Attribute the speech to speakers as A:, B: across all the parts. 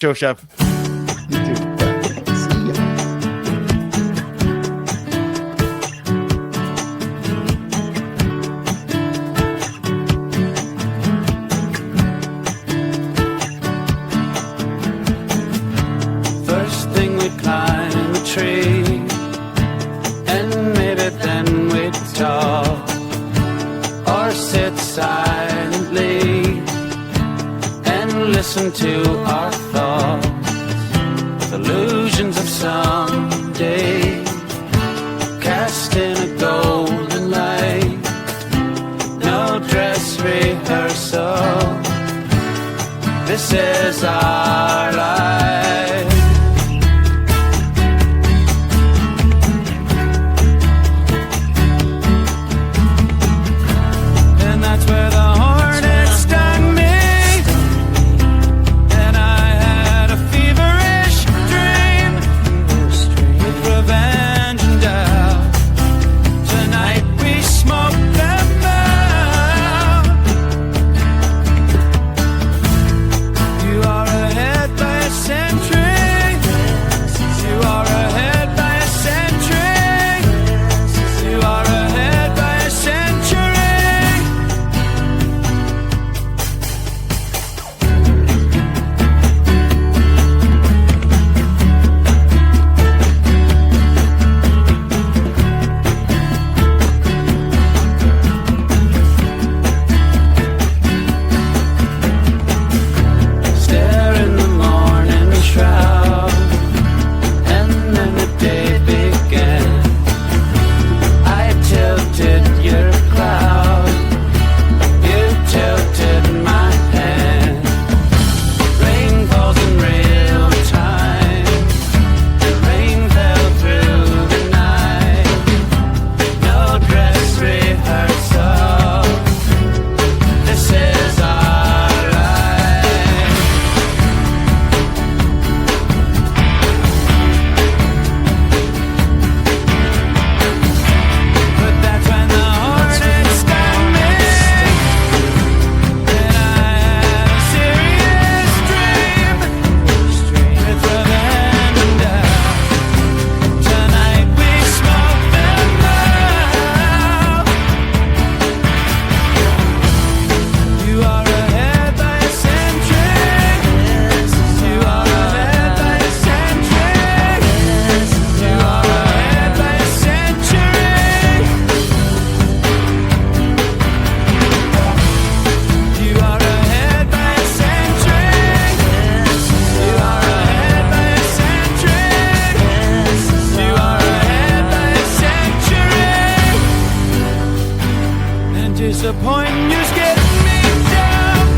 A: Joe Chef.
B: You too. See ya.
C: First thing we climb a tree, and maybe then we talk, or sit silently and listen to our thoughts, illusions of someday, cast in a golden light, no dress rehearsal, this is our life. And that's where the hornet stung me, and I had a feverish dream with revenge and doubt. Tonight we smoke them out. You are ahead by a century. You are ahead by a century. You are ahead by a century. Stare in the morning shroud, and then the day began. I tilted your cloud, you tilted my hand. Rain falls in real time, the rain fell through the night. No dress rehearsal, this is our life. But that's when the hornet stung me, and I had a serious dream with revenge and doubt. Tonight we smoke them out. You are ahead by a century. You are ahead by a century. You are ahead by a century. You are ahead by a century. You are ahead by a century. You are ahead by a century. And disappointing you's getting me down.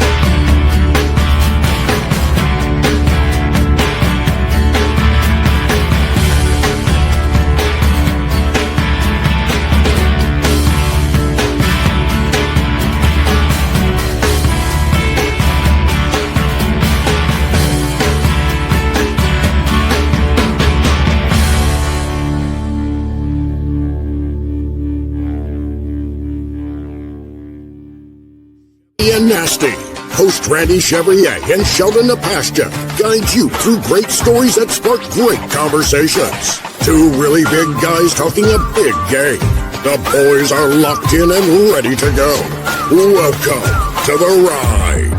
D: Chevy and Nasty. Host Randy Chevrier and Sheldon Napastia guide you through great stories that spark great conversations. Two really big guys talking a big game. The boys are locked in and ready to go. Welcome to the ride.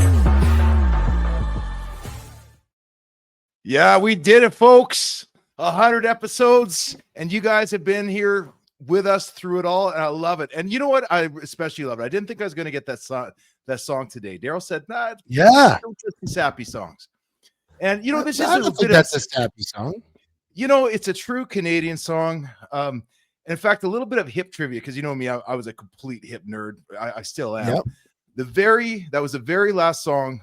A: Yeah, we did it, folks. 100 episodes, and you guys have been here with us through it all, and I love it. And you know what? I especially love it. I didn't think I was going to get that song today. Daryl said, "Nah,
B: Yeah.
A: don't just be sappy songs." And you know, this
B: I
A: is a
B: don't think
A: bit
B: that's
A: of,
B: a sappy song.
A: you know, it's a true Canadian song. In fact, a little bit of hip trivia, because you know me, I was a complete hip nerd. I still am.
B: Yep.
A: That was the very last song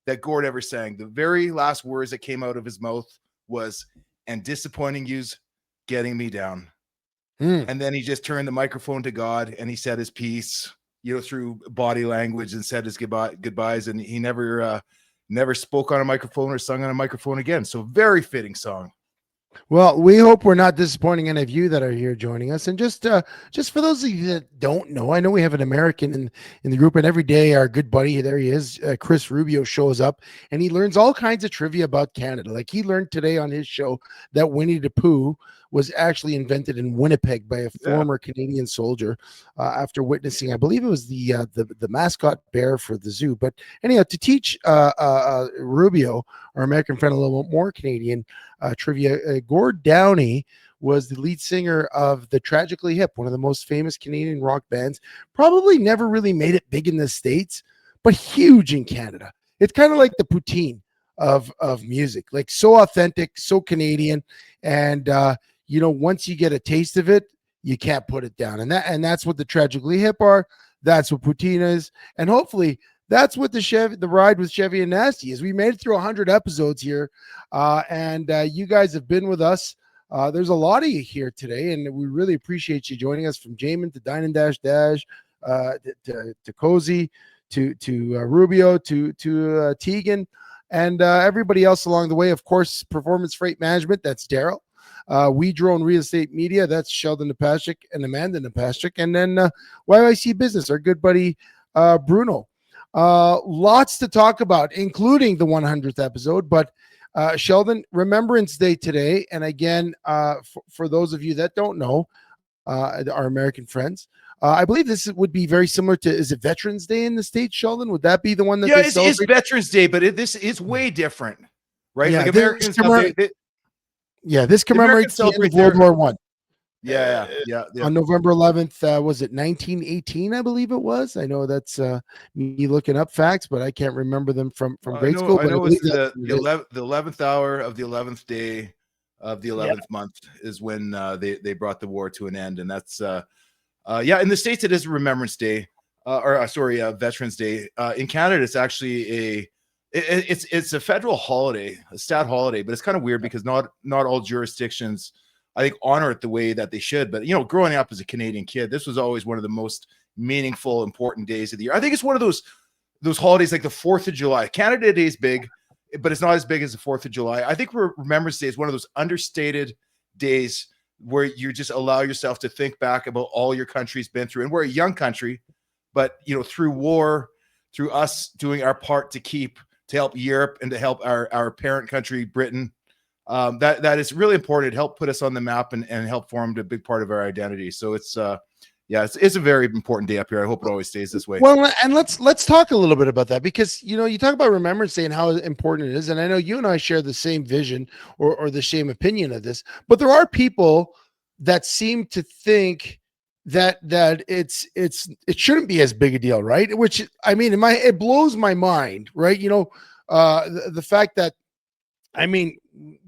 A: that Gord ever sang. The very last words that came out of his mouth was, "And disappointing you's getting me down." And then he just turned the microphone to God and he said his piece, you know, through body language, and said his goodbyes. And he never spoke on a microphone or sung on a microphone again. So very fitting song.
B: Well, we hope we're not disappointing any of you that are here joining us. And just for those of you that don't know, I know we have an American in the group, and every day our good buddy, there he is, Chris Rubio, shows up and he learns all kinds of trivia about Canada. Like he learned today on his show that Winnie the Pooh was actually invented in Winnipeg by a former Canadian soldier after witnessing, I believe it was the mascot bear for the zoo. But anyhow, to teach Rubio, our American friend, a little bit more Canadian trivia, Gord Downey was the lead singer of the Tragically Hip, one of the most famous Canadian rock bands. Probably never really made it big in the States, but huge in Canada. It's kind of like the poutine of music, like so authentic, so Canadian. And once you get a taste of it, you can't put it down. And that's what the Tragically Hip are. That's what poutine is. And hopefully that's what the ride with Chevy and Nasty is. We made it through 100 episodes here, and you guys have been with us. There's a lot of you here today, and we really appreciate you joining us, from Jamin to Dine and Dash to Cozy to Rubio to Tegan, and everybody else along the way. Of course, Performance Freight Management, that's Daryl. We Drone Real Estate Media, that's Sheldon Napashik and Amanda Napashik, and then YYC Business, our good buddy Bruno. Lots to talk about, including the 100th episode. But Sheldon, Remembrance Day today, and again, for those of you that don't know, our American friends, I believe this would be very similar to, is it Veterans Day in the States, Sheldon? Would that be the one that they
A: it's Veterans Day, but this is way different, right?
B: Yeah,
A: like Americans,
B: this commemorates the end of World War One.
A: Yeah.
B: On November 11th, was it 1918? I believe it was. I know that's me looking up facts, but I can't remember them from grade school.
A: I know it's the 11th hour of the 11th day of the 11th month is when they brought the war to an end, and that's in the States it is Remembrance Day, Veterans Day. In Canada, it's actually it's a federal holiday, a stat holiday, but it's kind of weird because not all jurisdictions, I think, honor it the way that they should. But, growing up as a Canadian kid, this was always one of the most meaningful, important days of the year. I think it's one of those holidays like the 4th of July. Canada Day is big, but it's not as big as the 4th of July. I think Remembrance Day is one of those understated days where you just allow yourself to think back about all your country's been through. And we're a young country, but, through war, through us doing our part to help Europe and to help our parent country, Britain, that is really important. It helped put us on the map and help form a big part of our identity. So it's a very important day up here. I hope it always stays this way.
B: Well, and let's talk a little bit about that, because you talk about Remembrance Day and how important it is, and I know you and I share the same vision or the same opinion of this, but there are people that seem to think that it shouldn't be as big a deal, right? Which, I mean, it blows my mind, right? The fact that, I mean,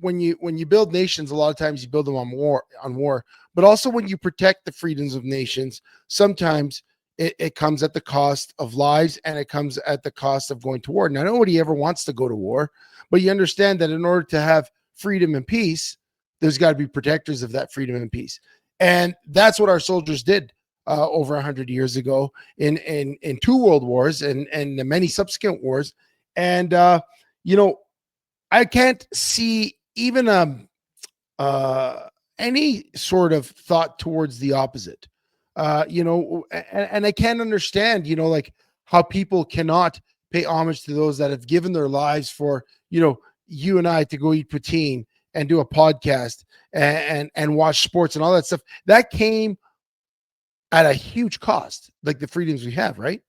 B: when you build nations, a lot of times you build them on war, but also when you protect the freedoms of nations, sometimes it comes at the cost of lives, and it comes at the cost of going to war. Now, nobody ever wants to go to war, but you understand that in order to have freedom and peace, there's got to be protectors of that freedom and peace. And that's what our soldiers did over 100 years ago in 2 world wars and the many subsequent wars. And, I can't see even any sort of thought towards the opposite, and I can't understand, like how people cannot pay homage to those that have given their lives for, you and I to go eat poutine and do a podcast and watch sports and all that stuff. That came at a huge cost, like the freedoms we have, right?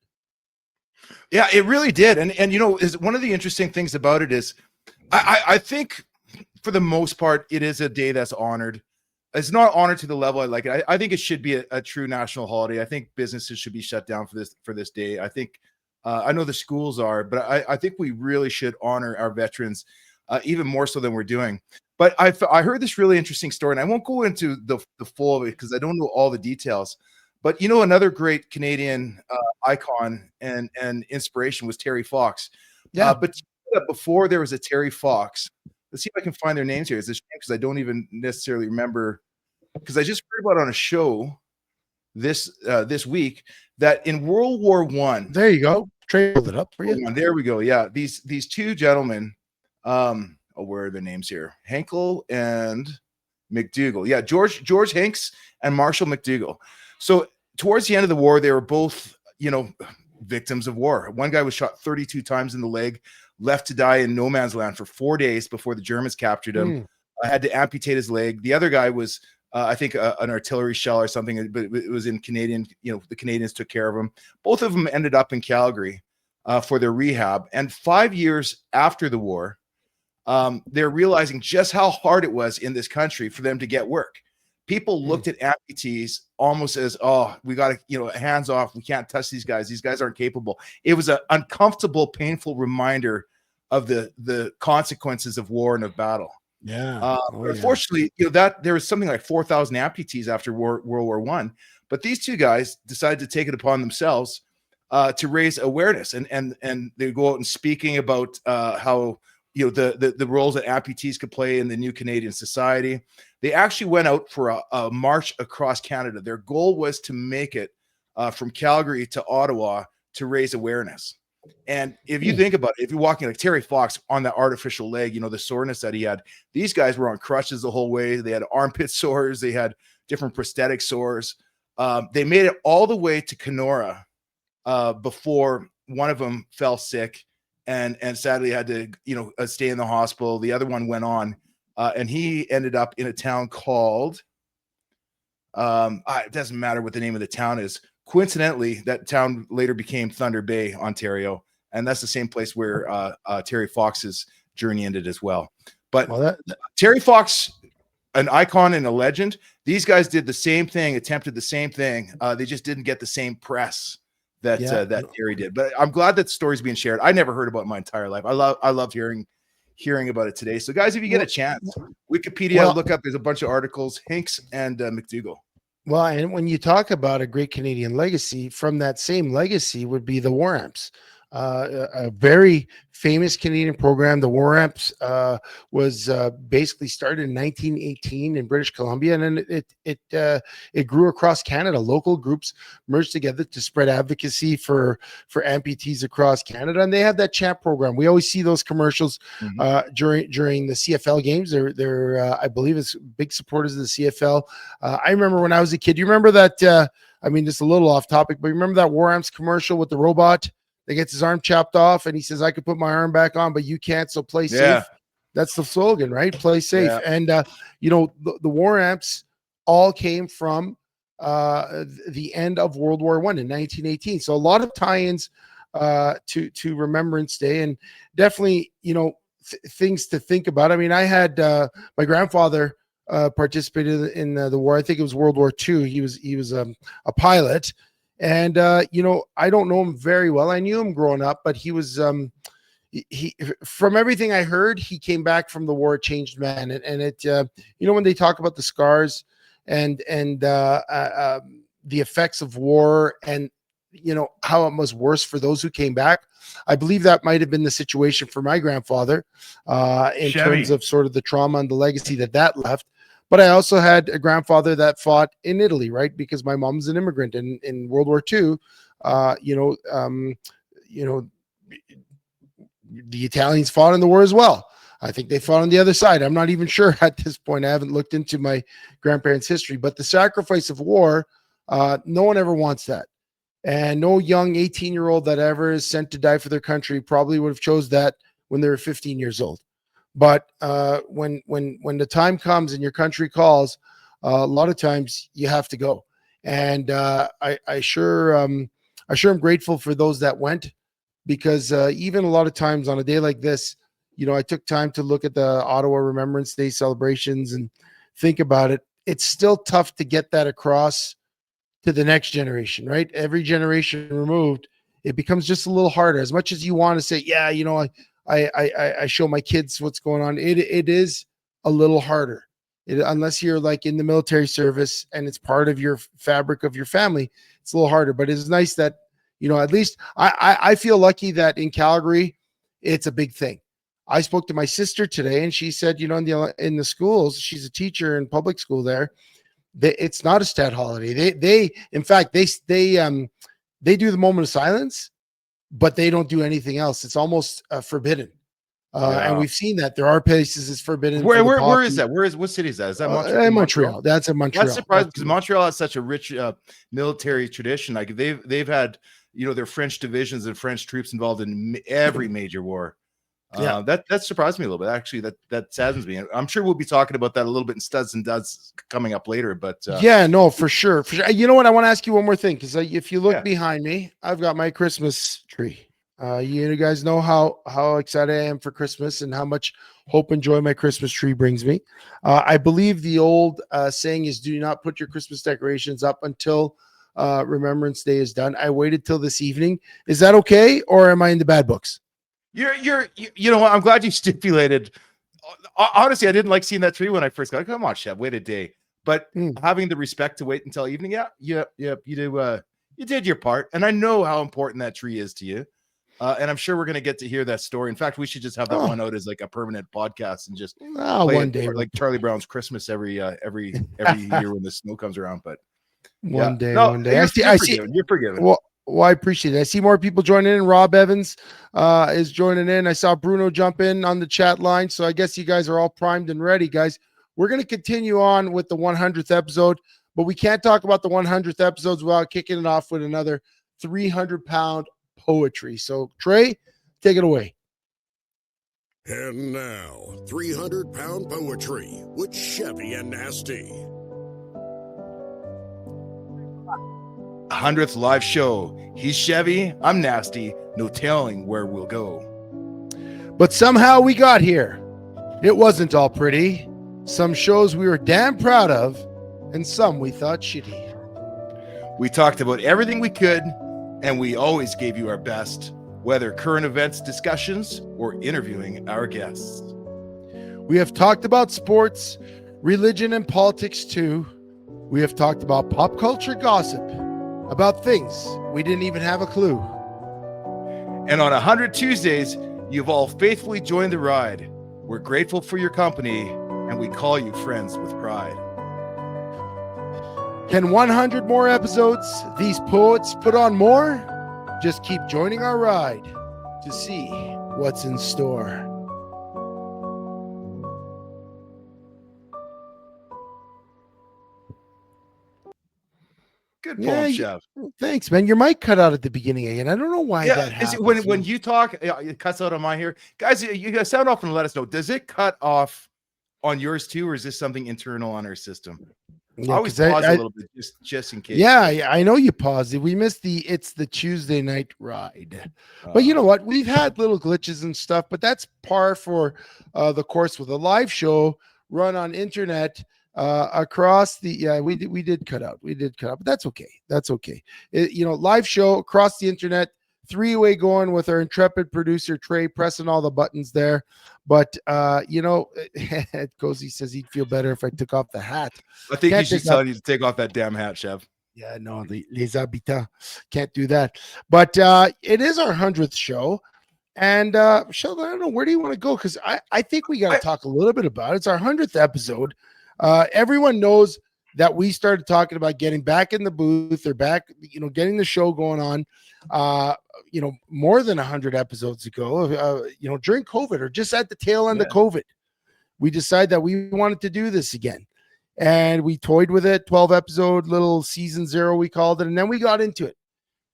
A: Yeah, it really did. And is one of the interesting things about it is I think for the most part, it is a day that's honored. It's not honored to the level I like it. I think it should be a true national holiday. I think businesses should be shut down for this day. I think I know the schools are, but I think we really should honor our veterans even more so than we're doing. But I heard this really interesting story, and I won't go into the full of it because I don't know all the details. But another great Canadian icon and inspiration was Terry Fox.
B: Yeah,
A: but before there was a Terry Fox, let's see if I can find their names here. It's a shame because I don't even necessarily remember, because I just heard about it on a show this week that in World War One.
B: There you go. Trailed it up for you.
A: There we go. Yeah, these 2 gentlemen. Where are their names here? Henkel and McDougall. Yeah, George Hinks and Marshall McDougall. So towards the end of the war, they were both, victims of war. One guy was shot 32 times in the leg, left to die in no man's land for 4 days before the Germans captured him. Had to amputate his leg. The other guy was, I think, an artillery shell or something, but it was in Canadian. The Canadians took care of him. Both of them ended up in Calgary for their rehab. And 5 years after the war, they're realizing just how hard it was in this country for them to get work. People looked at amputees almost as, oh, we got to, hands off. We can't touch these guys. These guys aren't capable. It was an uncomfortable, painful reminder of the consequences of war and of battle.
B: Yeah.
A: Unfortunately, that there was something like 4,000 amputees after World War I. But these two guys decided to take it upon themselves to raise awareness, and they go out and speaking about how the roles that amputees could play in the new Canadian society. They actually went out for a march across Canada. Their goal was to make it from Calgary to Ottawa to raise awareness. And if you think about it, if you're walking like Terry Fox on that artificial leg, the soreness that he had, these guys were on crutches the whole way. They had armpit sores. They had different prosthetic sores. They made it all the way to Kenora before one of them fell sick and sadly had to, stay in the hospital. The other one went on, and he ended up in a town called, it doesn't matter what the name of the town is. Coincidentally, that town later became Thunder Bay, Ontario, and that's the same place where Terry Fox's journey ended as well. But Terry Fox, an icon and a legend, these guys did the same thing, attempted the same thing. They just didn't get the same press that Terry did. But I'm glad that story's being shared. I never heard about it my entire life. I love hearing about it today. So guys, if you get a chance, Wikipedia, look up, there's a bunch of articles, Hinks and McDougall.
B: Well, and when you talk about a great Canadian legacy, from that same legacy would be the War Amps. A very famous Canadian program. The War Amps was basically started in 1918 in British Columbia, and then it grew across Canada. Local groups merged together to spread advocacy for amputees across Canada, and they have that champ program. We always see those commercials during the CFL games. They're I believe it's big supporters of the CFL. I remember when I was a kid. You remember that? Just a little off topic, but you remember that War Amps commercial with the robot that gets his arm chopped off and he says, I could put my arm back on, but you can't. So play safe. That's the slogan, right? Play safe. Yeah. And, the War Amps all came from the end of World War I in 1918. So a lot of tie-ins to Remembrance Day, and definitely, things to think about. I mean, I had my grandfather participated in the war. I think it was World War II. He was a pilot. And, I don't know him very well. I knew him growing up, but he was, he from everything I heard, he came back from the war, a changed man. And it, when they talk about the scars and the effects of war and, how it was worse for those who came back, I believe that might have been the situation for my grandfather in terms of sort of the trauma and the legacy that left. But I also had a grandfather that fought in Italy, right? Because my mom's an immigrant, and in World War II, the Italians fought in the war as well. I think they fought on the other side. I'm not even sure at this point. I haven't looked into my grandparents' history, but the sacrifice of war, no one ever wants that. And no young 18-year-old that ever is sent to die for their country probably would have chose that when they were 15 years old. But when the time comes and your country calls, a lot of times you have to go. And I sure am grateful for those that went, because even a lot of times on a day like this, I took time to look at the Ottawa Remembrance Day celebrations and think about it. It's still tough to get that across to the next generation, right? Every generation removed, it becomes just a little harder. As much as you want to say, yeah, I show my kids what's going on. It is a little harder, unless you're like in the military service and it's part of your fabric of your family. It's a little harder, but it's nice that, at least I feel lucky that in Calgary, it's a big thing. I spoke to my sister today and she said, in the schools, she's a teacher in public school there. It's not a stat holiday. They in fact, they do the moment of silence, but they don't do anything else. It's almost forbidden. And we've seen that there are places it's forbidden.
A: Where
B: for the
A: where is
B: poppy.
A: that? What city is that? Is that
B: In Montreal? That's in Montreal.
A: That's surprising because Montreal has such a rich military tradition. Like they've had their French divisions and French troops involved in every major war. That surprised me a little bit. Actually, that saddens me. I'm sure we'll be talking about that a little bit in Studs and Duds coming up later. But
B: no, for sure. You know what? I want to ask you one more thing, because if you look behind me, I've got my Christmas tree. You guys know how excited I am for Christmas and how much hope and joy my Christmas tree brings me. I believe the old saying is, do not put your Christmas decorations up until Remembrance Day is done. I waited till this evening. Is that okay, or am I in the bad books?
A: You know what? I'm glad you stipulated. Honestly, I didn't like seeing that tree when I first got it. Come on, Chev, wait a day. But having the respect to wait until evening, you did your part, and I know how important that tree is to you. And I'm sure we're going to get to hear that story. In fact, we should just have that one out as like a permanent podcast and just play
B: one day,
A: like Charlie Brown's Christmas every year when the snow comes around. But
B: one day.
A: I see. You're forgiven.
B: Well, I appreciate it. I see more people joining in. Rob Evans is joining in. I saw Bruno jump in on the chat line. So I guess you guys are all primed and ready, guys. We're going to continue on with the 100th episode, but we can't talk about the 100th episodes without kicking it off with another 300-pound poetry. So Trey, take it away.
D: And now 300-pound poetry with Chevy and Nasty.
A: 100th live show. He's Chevy, I'm Nasty, no telling where we'll go.
B: But somehow we got here. It wasn't all pretty. Some shows we were damn proud of, and some we thought shitty.
A: We talked about everything we could, and we always gave you our best, whether current events discussions or interviewing our guests.
B: We have talked about sports, religion, and politics too. We have talked about pop culture gossip, about things we didn't even have a clue.
A: And on 100 Tuesdays, you've all faithfully joined the ride. We're grateful for your company, and we call you friends with pride.
B: Can 100 more episodes these poets put on more? Just keep joining our ride to see what's in store.
A: Good poem, Chef.
B: Thanks, man. Your mic cut out at the beginning again. I don't know why that happens.
A: When you talk, it cuts out on my here. Guys, you guys sound off and let us know. Does it cut off on yours too, or is this something internal on our system?
B: Yeah,
A: I always pause a little bit just in case.
B: Yeah, I know you paused it. We missed it's the Tuesday night ride. But you know what? We've had little glitches and stuff, but that's par for the course with a live show run on internet across the we did cut out, but that's okay. Live show across the internet, three-way going with our intrepid producer Trey pressing all the buttons there. But Cozy says he'd feel better if I took off the hat.
A: I think he's just telling you to take off that damn hat, Chef.
B: Yeah, no, les habitants can't do that. But it is our 100th show. And Sheldon, I don't know, where do you want to go? Because I think we got to talk a little bit about it. It's our 100th episode. Everyone knows that we started talking about getting back in the booth or back, getting the show going on, more than 100 episodes ago, during COVID or just at the tail end of COVID. We decided that we wanted to do this again. And we toyed with it, 12 episode, little season 0, we called it. And then we got into it.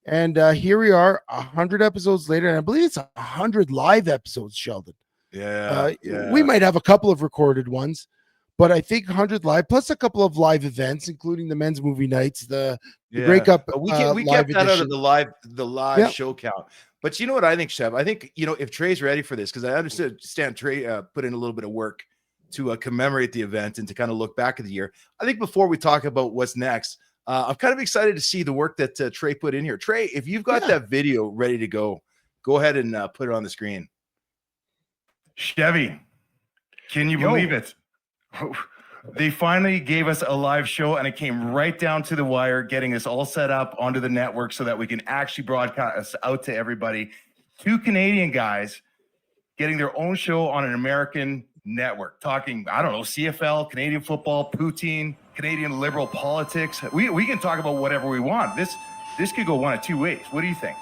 B: And here we are 100 episodes later. And I believe it's 100 live episodes, Sheldon.
A: Yeah.
B: We might have a couple of recorded ones. But I think 100 live plus a couple of live events, including the men's movie nights, the breakup.
A: We kept that out of the live show count. But you know what I think, Chef? I think if Trey's ready for this, because I understand Trey put in a little bit of work to commemorate the event and to kind of look back at the year. I think before we talk about what's next, I'm kind of excited to see the work that Trey put in here. Trey, if you've got that video ready to go ahead and put it on the screen.
E: Chevy, can you believe it? They finally gave us a live show, and it came right down to the wire, getting us all set up onto the network so that we can actually broadcast out to everybody. 2 Canadian guys getting their own show on an American network, talking, I don't know, CFL, Canadian football, poutine, Canadian liberal politics. We can talk about whatever we want. This could go one of two ways. What do you think?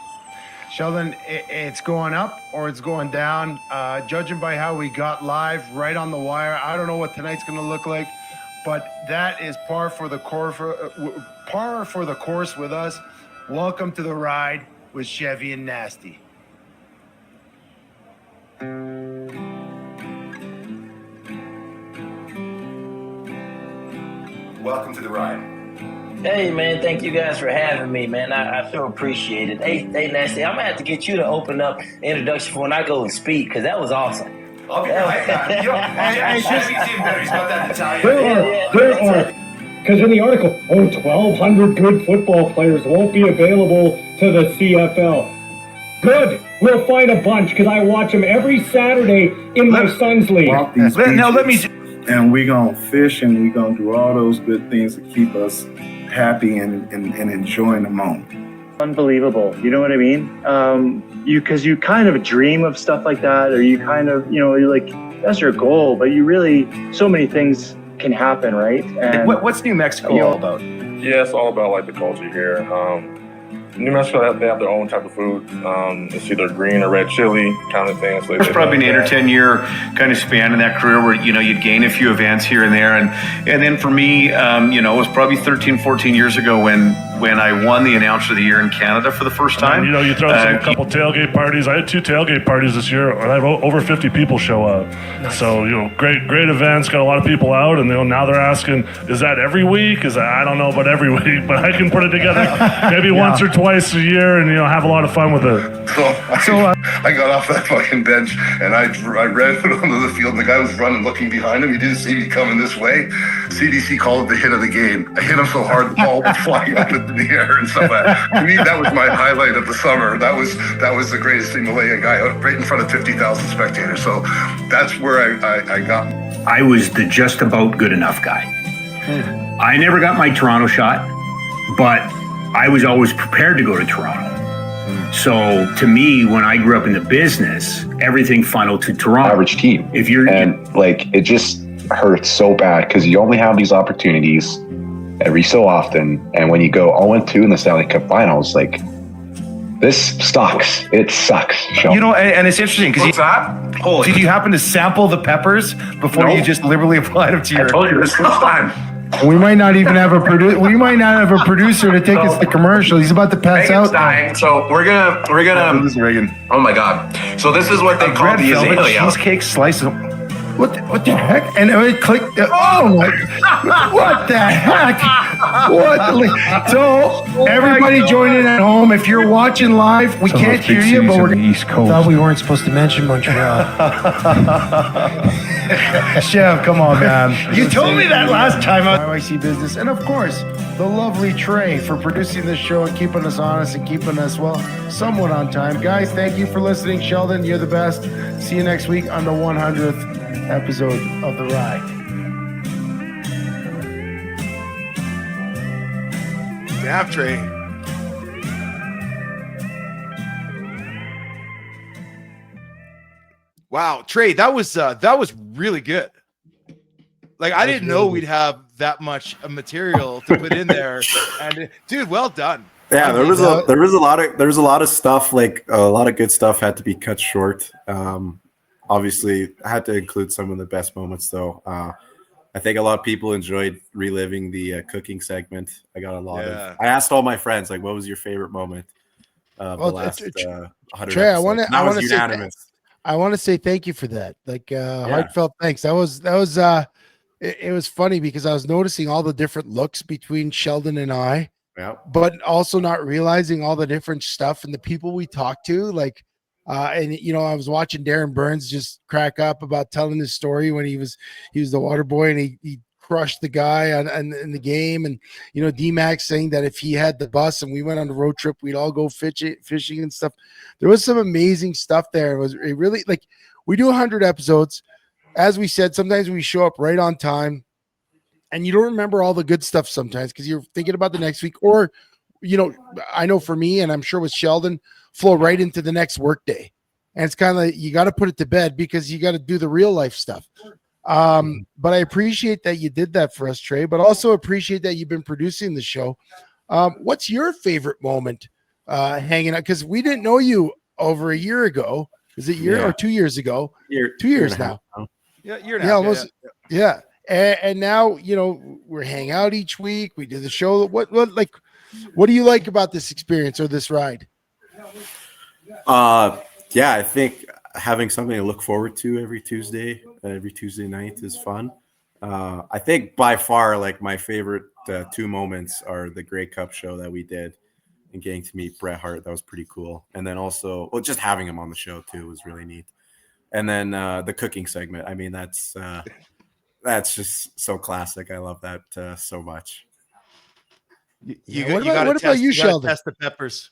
F: Sheldon, it's going up or it's going down. Judging by how we got live right on the wire, I don't know what tonight's going to look like, but that is par for the course with us. Welcome to the ride with Chevy and Nasty.
A: Welcome to the ride.
G: Hey, man, thank you guys for having me, man. I feel appreciated. Hey, Nasty, I'm going to have to get you to open up the introduction for when I go and speak, because that was awesome.
A: I'll be right back. He's got that Italian.
H: There are. Because in the article, 1,200 good football players won't be available to the CFL. Good. We'll find a bunch, because I watch them every Saturday in my son's league.
I: And we're going to fish, and we're going to do all those good things to keep us happy and enjoying the moment.
H: Unbelievable. You know what I mean? Because you kind of dream of stuff like that, or you kind of, you're like, that's your goal, but you really, so many things can happen, right? And
A: What's New Mexico all about?
J: Yeah, it's all about like the culture here. New Mexico, they have their own type of food. It's either green or red chili kind of thing. So
K: there's probably an 8 or 10 year kind of span in that career where, you'd gain a few events here and there. And then for me, it was probably 13, 14 years ago when I won the Announcer of the Year in Canada for the first time.
L: And, you throw a couple tailgate parties. I had 2 tailgate parties this year, and I have over 50 people show up. Nice. So, great events, got a lot of people out, and now they're asking, is that every week? I don't know about every week, but I can put it together maybe once or twice a year and, have a lot of fun with it.
M: I got off that fucking bench, and I ran out onto the field, and the guy was running, looking behind him. He didn't see me coming this way. CDC called it the hit of the game. I hit him so hard, the ball was flying up into the air and stuff. To me, that was my highlight of the summer. That was the greatest thing to lay a guy out right in front of 50,000 spectators. So that's where I got.
N: I was the just about good enough guy. I never got my Toronto shot, but I was always prepared to go to Toronto. So to me, when I grew up in the business, everything funneled to Toronto.
O: Average team. It just hurts so bad because you only have these opportunities every so often, and when you go 0-2 in the Stanley Cup Finals, this sucks. It sucks. Sheldon.
A: And it's interesting because did you happen to sample the peppers before you just liberally applied them to your?
M: I told you this time.
B: We might not even have a producer to take us to commercial. He's about to pass out.
P: Dying, so we're gonna.
A: This is Reagan.
P: Oh my God! So this is what they call the azalea.
A: Cheesecake slice.
B: What the heck? And it clicked. Oh my! What the heck? So everybody join in at home. If you're watching live, we can't hear you, but we're
A: East Coast.
B: Thought we weren't supposed to mention Montreal.
A: Chef, come on, man.
B: You told me that last time on IYC Business. And of course, the lovely Trey for producing this show and keeping us honest and keeping us, somewhat on time. Guys, thank you for listening. Sheldon, you're the best. See you next week on the 100th episode of The Ride.
A: Snap, Trey. Wow, Trey, that was really good. I didn't know we'd have that much material to put in there, and dude, well done.
Q: Yeah, there was a lot of stuff. A lot of good stuff had to be cut short. Obviously, I had to include some of the best moments, though. I think a lot of people enjoyed reliving the cooking segment. I got a lot of. I asked all my friends, what was your favorite moment of the last 100
B: Trey,
Q: episodes?
B: I want to say thank you for that. Heartfelt thanks. That was it was funny because I was noticing all the different looks between Sheldon and I, but also not realizing all the different stuff and the people we talked to. I was watching Darren Burns just crack up about telling his story when he was the water boy and he crushed the guy in the game, and D-Max saying that if he had the bus and we went on the road trip, we'd all go fishing and stuff. There was some amazing stuff there. It really we do 100 episodes. As we said, sometimes we show up right on time and you don't remember all the good stuff sometimes because you're thinking about the next week, or I know for me, and I'm sure with Sheldon, flow right into the next work day. And it's kind of you got to put it to bed because you got to do the real life stuff. But I appreciate that you did that for us, Trey, but also appreciate that you've been producing the show. What's your favorite moment hanging out, because we didn't know you over a year ago. Is it year or 2 years ago?
Q: 2
B: years now.
A: Yeah, you're
B: Yeah, almost. Yeah. And now, we're hanging out each week. We do the show. What do you like about this experience or this ride?
Q: Yeah, I think having something to look forward to every Tuesday night is fun. I think by far, like, my favorite 2 moments are the Grey Cup show that we did and getting to meet Bret Hart. That was pretty cool. And then also, just having him on the show too was really neat. And then the cooking segment. I mean, that's just so classic. I love that so much.
B: What about you, Sheldon?
A: Test the peppers.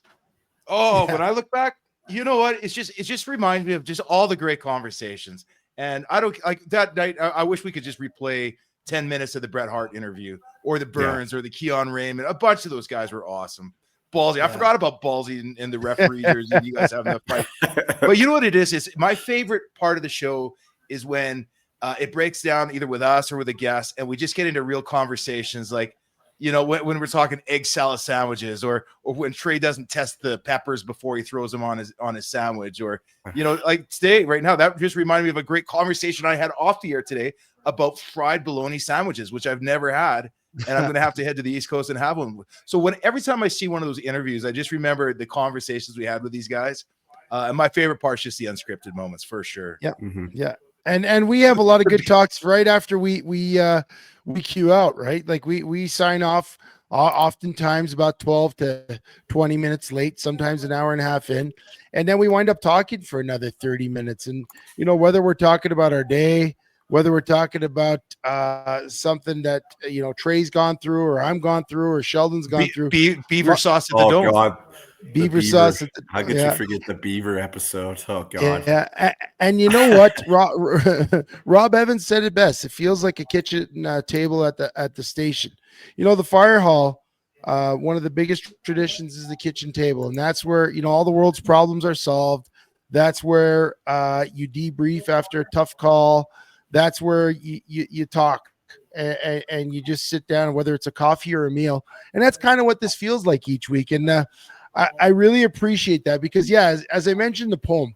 A: Oh, when I look back, you know what? It just reminds me of just all the great conversations. And I don't like that night. I wish we could just replay 10 minutes of the Bret Hart interview or the Burns or the Keon Raymond. A bunch of those guys were awesome. Ballsy. I forgot about Ballsy and the referee jersey. You guys having a fight. But you know what it is? Is my favorite part of the show is when it breaks down either with us or with a guest, and we just get into real conversations, like, when we're talking egg salad sandwiches, or when Trey doesn't test the peppers before he throws them on his sandwich, or like today, right now, that just reminded me of a great conversation I had off the air today about fried bologna sandwiches, which I've never had, and I'm going to have to head to the East Coast and have one. So every time I see one of those interviews, I just remember the conversations we had with these guys. And my favorite part is just the unscripted moments, for sure.
B: Yeah, yeah. And we have a lot of good talks right after we queue out, right? Like we sign off oftentimes about 12 to 20 minutes late, sometimes an hour and a half in, and then we wind up talking for another 30 minutes. And whether we're talking about our day, whether we're talking about something that Trey's gone through, or I'm gone through, or Sheldon's gone through,
A: beaver sauce at the dome.
Q: God.
B: Beaver sauce.
Q: How could you forget the beaver episode? Oh God.
B: Yeah. And you know what? Rob Evans said it best. It feels like a kitchen table at the station. The fire hall, one of the biggest traditions is the kitchen table. And that's where, all the world's problems are solved. That's where you debrief after a tough call. That's where you talk and you just sit down, whether it's a coffee or a meal. And that's kind of what this feels like each week. And I really appreciate that, because, as I mentioned in the poem,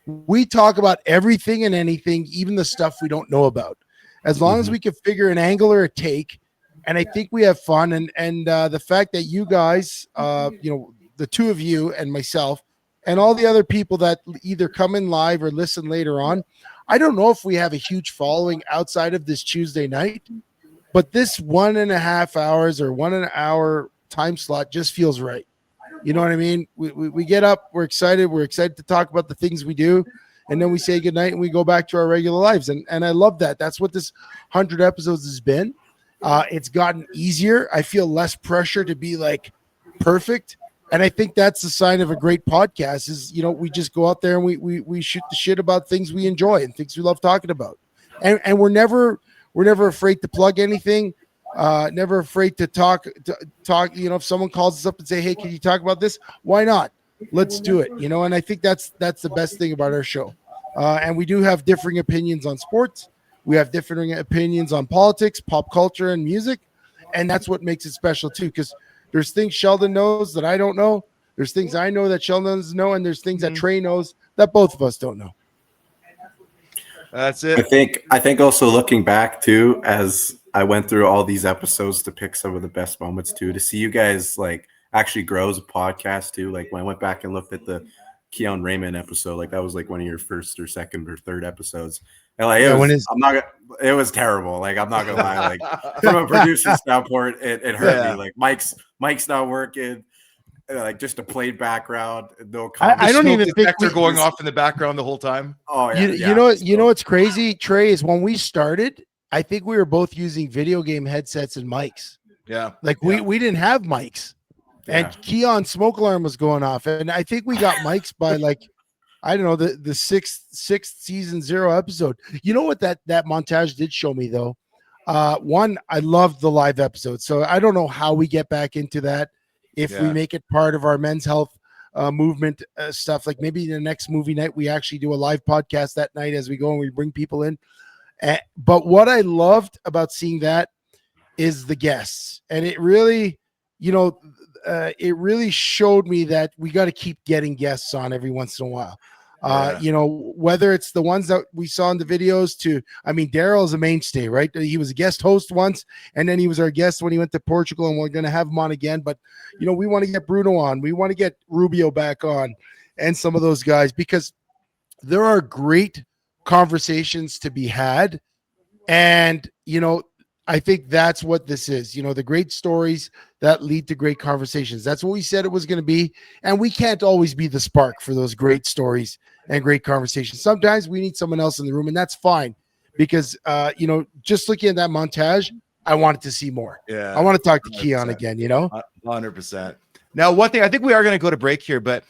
B: we talk about everything and anything, even the stuff we don't know about, as long as we can figure an angle or a take. And I think we have fun. And the fact that you guys, the two of you and myself and all the other people that either come in live or listen later on, I don't know if we have a huge following outside of this Tuesday night, but this 1.5 hours or 1 hour time slot just feels right. You know what I mean? We get up, we're excited to talk about the things we do, and then we say goodnight and we go back to our regular lives. And I love that. That's what this 100 episodes has been. It's gotten easier. I feel less pressure to be like perfect. And I think that's the sign of a great podcast is, we just go out there and we shoot the shit about things we enjoy and things we love talking about. And we're never afraid to plug anything. Never afraid to talk. If someone calls us up and say, "Hey, can you talk about this?" Why not? Let's do it. And I think that's the best thing about our show. And we do have differing opinions on sports. We have differing opinions on politics, pop culture, and music. And that's what makes it special too, because there's things Sheldon knows that I don't know. There's things I know that Sheldon doesn't know, and there's things that Trey knows that both of us don't know.
A: That's it.
Q: I think also looking back too, as I went through all these episodes to pick some of the best moments too, to see you guys like actually grow as a podcast too. Like when I went back and looked at the Keon Raymond episode, like that was like one of your first or second or third episodes. And like it was terrible. Like I'm not gonna lie. Like from a producer standpoint, it hurt me. Like Mike's not working. Like just a plain background. No,
B: I don't even think
A: they're going off in the background the whole time.
Q: Oh yeah.
B: You know what's crazy, Trey, is when we started, I think we were both using video game headsets and mics.
A: Yeah.
B: Like we didn't have mics. And Keon's smoke alarm was going off. And I think we got mics by like, I don't know, the sixth season 0 episode. You know what that montage did show me though? One, I loved the live episode. So I don't know how we get back into that. If we make it part of our men's health movement stuff, like maybe the next movie night, we actually do a live podcast that night as we go and we bring people in. But what I loved about seeing that is the guests. And it really, it really showed me that we got to keep getting guests on every once in a while. You know, whether it's the ones that we saw in the videos Daryl is a mainstay, right? He was a guest host once, and then he was our guest when he went to Portugal, and we're going to have him on again. But, you know, we want to get Bruno on. We want to get Rubio back on and some of those guys, because there are great conversations to be had. And, you know, I think that's what this is, you know, the great stories that lead to great conversations. That's what we said it was going to be. And we can't always be the spark for those great stories and great conversations. Sometimes we need someone else in the room, and that's fine, because, you know, just looking at that montage, I wanted to see more.
A: Yeah.
B: I want to talk to Keon again, you know,
A: 100%. Now, one thing, I think we are going to go to break here, but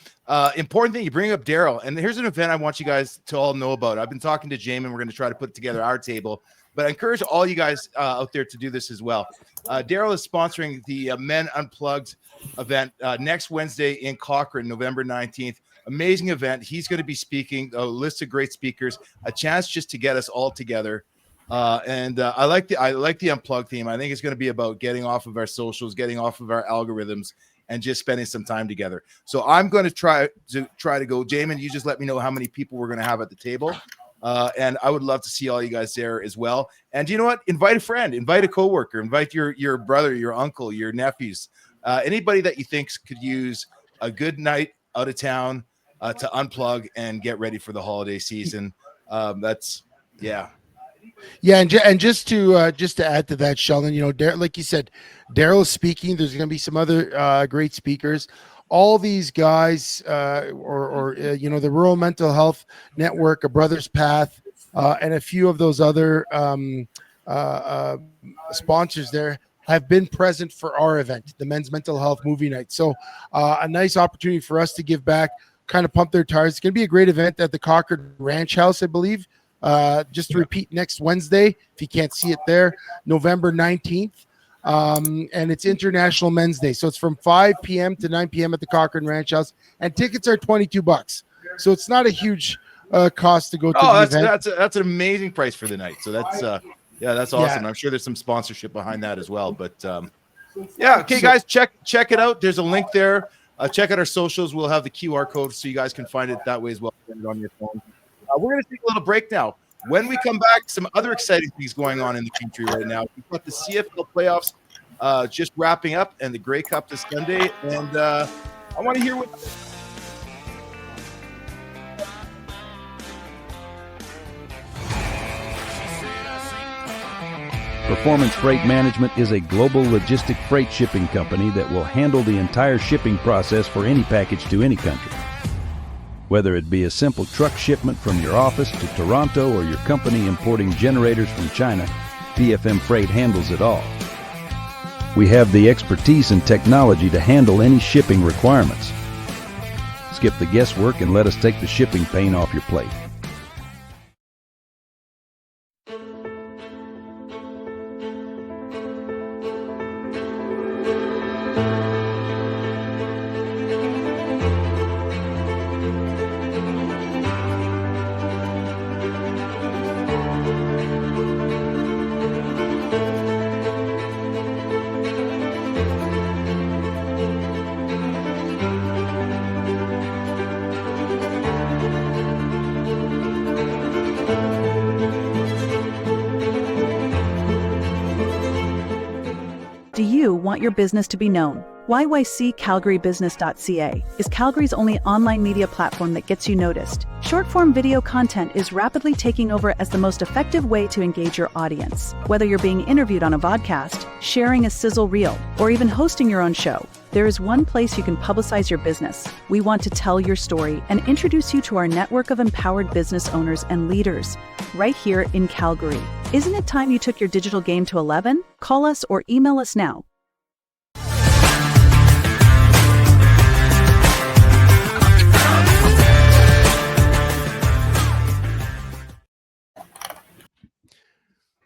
A: important thing, you bring up Daryl, and here's an event I want you guys to all know about. I've been talking to Jamin. We're going to try to put together our table, but I encourage all you guys out there to do this as well. Daryl is sponsoring the Men Unplugged event next Wednesday in Cochrane, November 19th. Amazing event. He's going to be speaking, a list of great speakers, a chance just to get us all together. I like the Unplugged theme. I think it's going to be about getting off of our socials, getting off of our algorithms, and just spending some time together. So I'm going to try to go. Jamin, you just let me know how many people we're going to have at the table. And I would love to see all you guys there as well. And you know what? Invite a friend, invite a coworker, invite your brother, your uncle, your nephews, anybody that you think could use a good night out of town to unplug and get ready for the holiday season.
B: Yeah, and just to add to that, Sheldon, you know, like you said, Daryl is speaking. There's going to be some other great speakers. All these guys, you know, the Rural Mental Health Network, A Brother's Path, and a few of those other sponsors there have been present for our event, the Men's Mental Health Movie Night. So a nice opportunity for us to give back, kind of pump their tires. It's going to be a great event at the Cochrane Ranch House, I believe. Just to repeat, next Wednesday, if you can't see it there, November 19th. And it's International Men's Day. So it's from 5 p.m. to 9 p.m. at the Cochrane Ranch House. And tickets are $22. So it's not a huge cost to go to the event.
A: That's an amazing price for the night. So that's that's awesome. Yeah. I'm sure there's some sponsorship behind that as well. But guys, check it out. There's a link there. Check out our socials. We'll have the QR code so you guys can find it that way as well. Get it on your phone. We're going to take a little break now. When we come back, some other exciting things going on in the country right now. We've got the CFL playoffs just wrapping up, and the Grey Cup this Sunday. And I want to hear what.
R: Performance Freight Management is a global logistic freight shipping company that will handle the entire shipping process for any package to any country. Whether it be a simple truck shipment from your office to Toronto or your company importing generators from China, PFM Freight handles it all. We have the expertise and technology to handle any shipping requirements. Skip the guesswork and let us take the shipping pain off your plate.
S: Do you want your business to be known? YYCCalgaryBusiness.ca is Calgary's only online media platform that gets you noticed. Short-form video content is rapidly taking over as the most effective way to engage your audience. Whether you're being interviewed on a vodcast, sharing a sizzle reel, or even hosting your own show, there is one place you can publicize your business. We want to tell your story and introduce you to our network of empowered business owners and leaders right here in Calgary. Isn't it time you took your digital game to 11? Call us or email us now.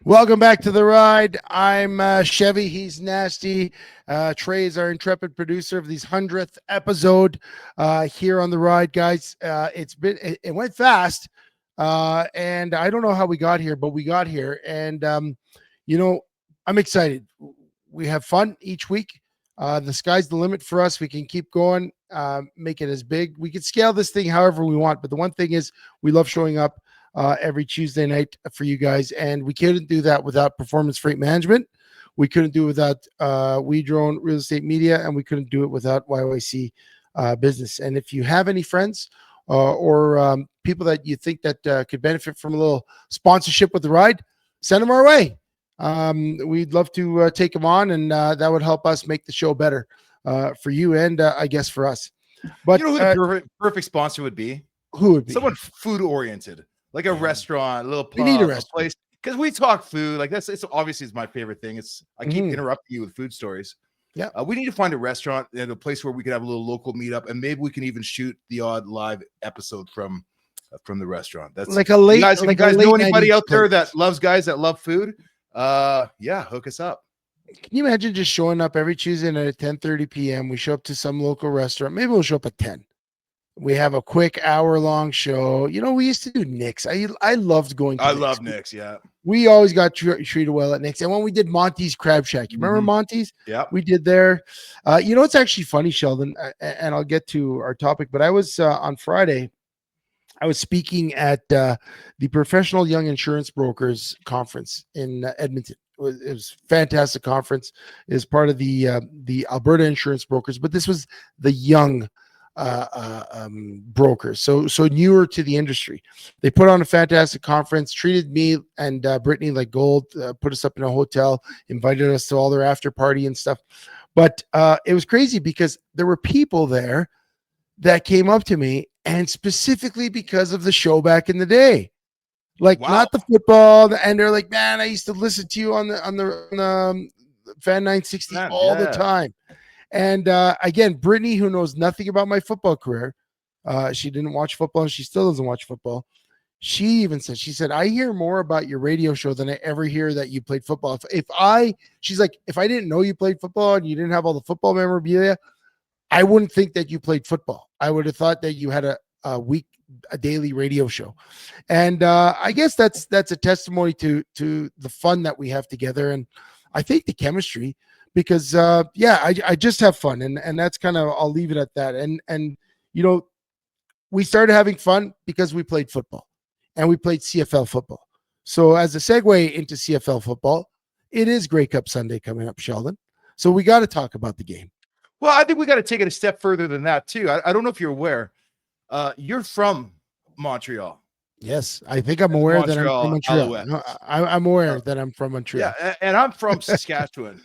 B: Welcome back to the ride. I'm Chevy. He's Nasty. Trey is our intrepid producer of this 100th episode here on the ride, guys. It went fast, and I don't know how we got here, but we got here. And you know, I'm excited. We have fun each week. The sky's the limit for us. We can keep going, make it as big. We can scale this thing however we want. But the one thing is, we love showing up every Tuesday night for you guys, and we couldn't do that without Performance Freight Management. We couldn't do it without We Drone Real Estate Media, and we couldn't do it without YYC Business. And if you have any friends or people that you think that could benefit from a little sponsorship with the ride, send them our way. We'd love to take them on, and that would help us make the show better for you and I guess for us. But
A: you know who the perfect sponsor would be?
B: Who would be?
A: Someone food oriented, like a restaurant, a little pub,
B: We need a restaurant.
A: place. Because we talk food, like it's obviously it's my favorite thing. I keep
B: Mhm.
A: interrupting you with food stories.
B: Yeah,
A: we need to find a restaurant and a place where we could have a little local meetup, and maybe we can even shoot the odd live episode from the restaurant. That's
B: Like a late-
A: If
B: like a
A: you guys
B: late
A: know anybody
B: 90s
A: out there
B: place.
A: that loves guys that love food, yeah, hook us up.
B: Can you imagine just showing up every Tuesday night at 10:30 p.m.? We show up to some local restaurant. Maybe we'll show up at 10. We have a quick hour-long show. You know, we used to do Nick's. I loved going to
A: I
B: Nick's.
A: love Nick's, yeah.
B: We always got treated well at Nick's. And when we did Monty's Crab Shack, you remember Monty's?
A: Yeah.
B: We did there. You know, it's actually funny, Sheldon, and I'll get to our topic, but I was on Friday, I was speaking at the Professional Young Insurance Brokers Conference in Edmonton. It was a fantastic conference. It was part of the Alberta Insurance Brokers, but this was the young brokers, so newer to the industry. They put on a fantastic conference, treated me and Brittany like gold, put us up in a hotel, invited us to all their after party and stuff. But it was crazy because there were people there that came up to me, and specifically because of the show back in the day, like not the football, and they're like, man, I used to listen to you on the Fan 960 all the time. And again, Brittany, who knows nothing about my football career, she didn't watch football, and she still doesn't watch football. She even said, I hear more about your radio show than I ever hear that you played football. She's like, if I didn't know you played football and you didn't have all the football memorabilia, I wouldn't think that you played football. I would have thought that you had a daily radio show. And I guess that's a testimony to the fun that we have together. And I think the chemistry, because I just have fun, and that's kind of, I'll leave it at that. And you know, we started having fun because we played football, and we played CFL football. So as a segue into CFL football, it is Grey Cup Sunday coming up, Sheldon. So we got to talk about the game.
A: Well, I think we got to take it a step further than that too. I don't know if you're aware. You're from Montreal.
B: Yes, I think I'm aware that I'm from Montreal.
A: Alouettes.
B: No, I'm aware that I'm from Montreal.
A: Yeah, and I'm from Saskatchewan,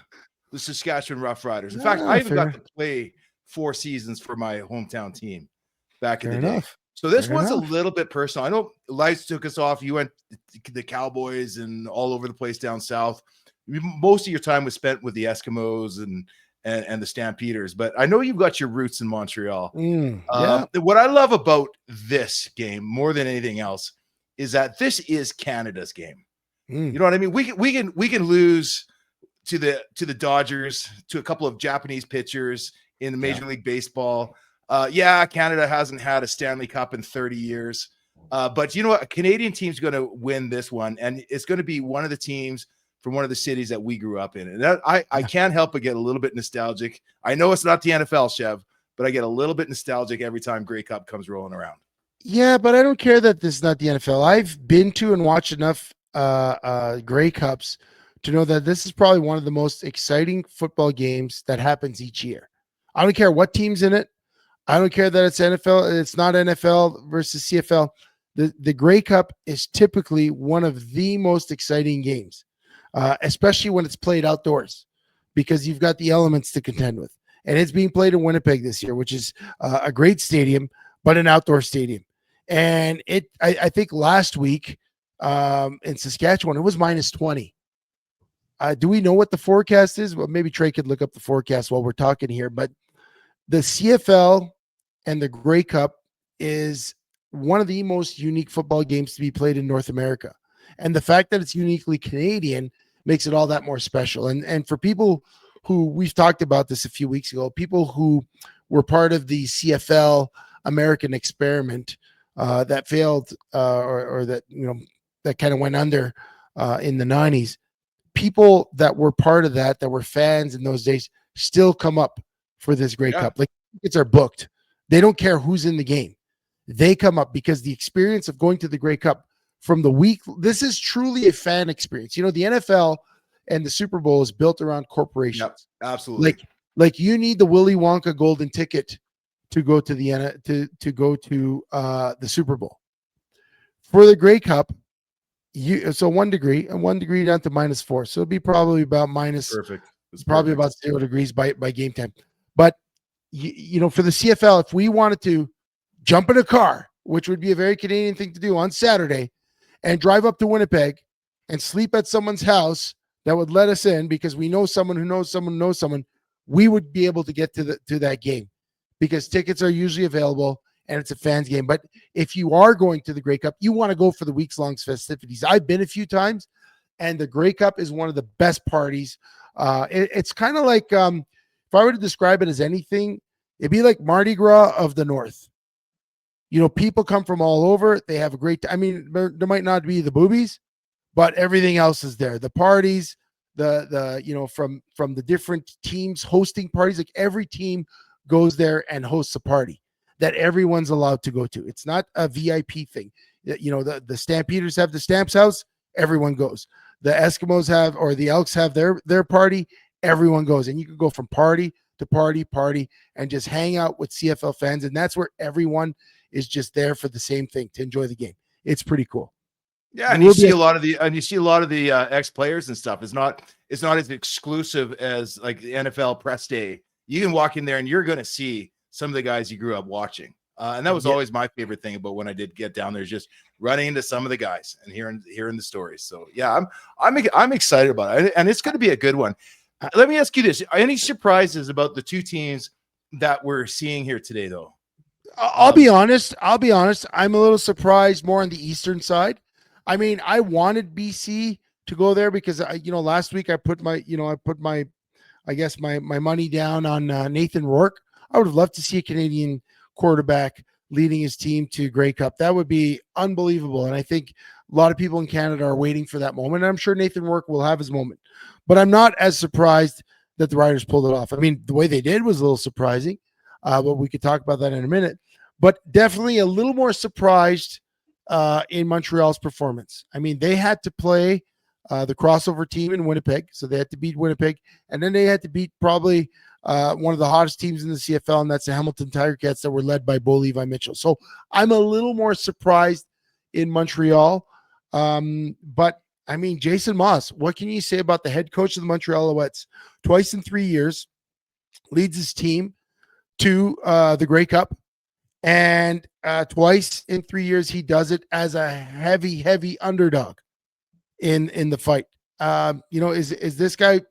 A: the Saskatchewan Roughriders. In fact,
B: Ah,
A: I even got
B: fair.
A: to play 4 seasons for my hometown team back in
B: Fair
A: the day.
B: enough.
A: So this
B: Fair
A: one's
B: enough.
A: a little bit personal. I know Lights took us off. You went to the Cowboys and all over the place down south. Most of your time was spent with the Eskimos and the Stampeders, but I know you've got your roots in Montreal. What I love about this game more than anything else is that this is Canada's game. You know what I mean? We can lose to the Dodgers, to a couple of Japanese pitchers in the Major League Baseball. Canada hasn't had a Stanley Cup in 30 years. But you know what? A Canadian team's going to win this one, and it's going to be one of the teams from one of the cities that we grew up in. And that, I can't help but get a little bit nostalgic. I know it's not the NFL, Chev, but I get a little bit nostalgic every time Grey Cup comes rolling around.
B: Yeah, but I don't care that this is not the NFL. I've been to and watched enough Grey Cups to know that this is probably one of the most exciting football games that happens each year. I don't care what team's in it. I don't care that it's NFL. It's not NFL versus CFL. The Grey Cup is typically one of the most exciting games, especially when it's played outdoors, because you've got the elements to contend with. And it's being played in Winnipeg this year, which is a great stadium, but an outdoor stadium. And I think last week in Saskatchewan, it was -20. Do we know what the forecast is? Well, maybe Trey could look up the forecast while we're talking here. But the CFL and the Grey Cup is one of the most unique football games to be played in North America. And the fact that it's uniquely Canadian makes it all that more special. And for people who, we've talked about this a few weeks ago, people who were part of the CFL American experiment that failed or that, you know, that kind of went under in the 90s, people that were part of that were fans in those days still come up for this Grey
A: Yeah.
B: Cup. Like, tickets are booked. They don't care who's in the game. They come up because the experience of going to the Grey Cup from the week, this is truly a fan experience. You know, the NFL and the Super Bowl is built around corporations.
A: Yep, absolutely.
B: Like you need the Willy Wonka golden ticket to go to the the Super Bowl. For the Grey Cup, so 1 degree and 1 degree down to -4. So it'll be probably about
A: Perfect.
B: It's probably about 0 degrees by game time. But you know, for the CFL, if we wanted to jump in a car, which would be a very Canadian thing to do on Saturday, and drive up to Winnipeg and sleep at someone's house that would let us in because we know someone who knows someone who knows someone, we would be able to get to that game because tickets are usually available and it's a fans game. But if you are going to the Grey Cup, you want to go for the weeks-long festivities. I've been a few times, and the Grey Cup is one of the best parties. It's kind of like, if I were to describe it as anything, it'd be like Mardi Gras of the North. You know, people come from all over. They have a great time. I mean, there might not be the boobies, but everything else is there. The parties, the you know, from the different teams hosting parties, like every team goes there and hosts a party that everyone's allowed to go to. It's not a VIP thing. You know, the Stampeders have the Stamps House, everyone goes. The Eskimos have, or the Elks have their party, everyone goes. And you can go from party to party and just hang out with CFL fans. And that's where everyone is just there for the same thing, to enjoy the game. It's pretty cool.
A: Yeah, and you see a lot of the ex-players and stuff. It's not as exclusive as like the NFL press day. You can walk in there and you're going to see some of the guys you grew up watching. And that was always my favorite thing about when I did get down there, is just running into some of the guys and hearing the stories. So yeah, I'm excited about it, and it's going to be a good one. Let me ask you this: any surprises about the two teams that we're seeing here today, though?
B: I'll be honest. I'm a little surprised more on the eastern side. I mean, I wanted BC to go there because last week I put my money down on Nathan Rourke. I would have loved to see a Canadian quarterback leading his team to Grey Cup. That would be unbelievable. And I think a lot of people in Canada are waiting for that moment. And I'm sure Nathan Rourke will have his moment, but I'm not as surprised that the Riders pulled it off. I mean, the way they did was a little surprising, but we could talk about that in a minute. But definitely a little more surprised in Montreal's performance. I mean, they had to play the crossover team in Winnipeg, so they had to beat Winnipeg, and then they had to beat probably one of the hottest teams in the CFL, and that's the Hamilton Tiger Cats that were led by Bo Levi Mitchell. So I'm a little more surprised in Montreal. But I mean, Jason Moss, what can you say about the head coach of the Montreal Alouettes? Twice in 3 years, leads his team to the Grey Cup, and twice in 3 years he does it as a heavy underdog in the fight. Is this guy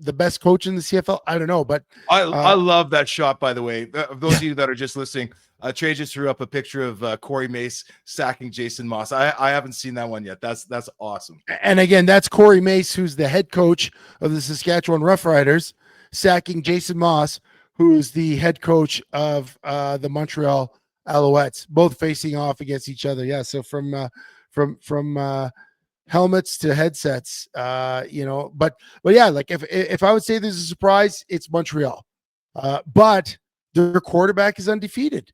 B: the best coach in the CFL? I don't know, but
A: I love that shot, by the way. Those of you that are just listening, Trey just threw up a picture of Corey Mace sacking Jason Moss. I haven't seen that one yet. That's awesome.
B: And again, that's Corey Mace, who's the head coach of the Saskatchewan Roughriders, sacking Jason Moss, who's the head coach of the Montreal Alouettes, both facing off against each other. Yeah, so from helmets to headsets, but yeah, like if I would say there's a surprise, it's Montreal, but their quarterback is undefeated.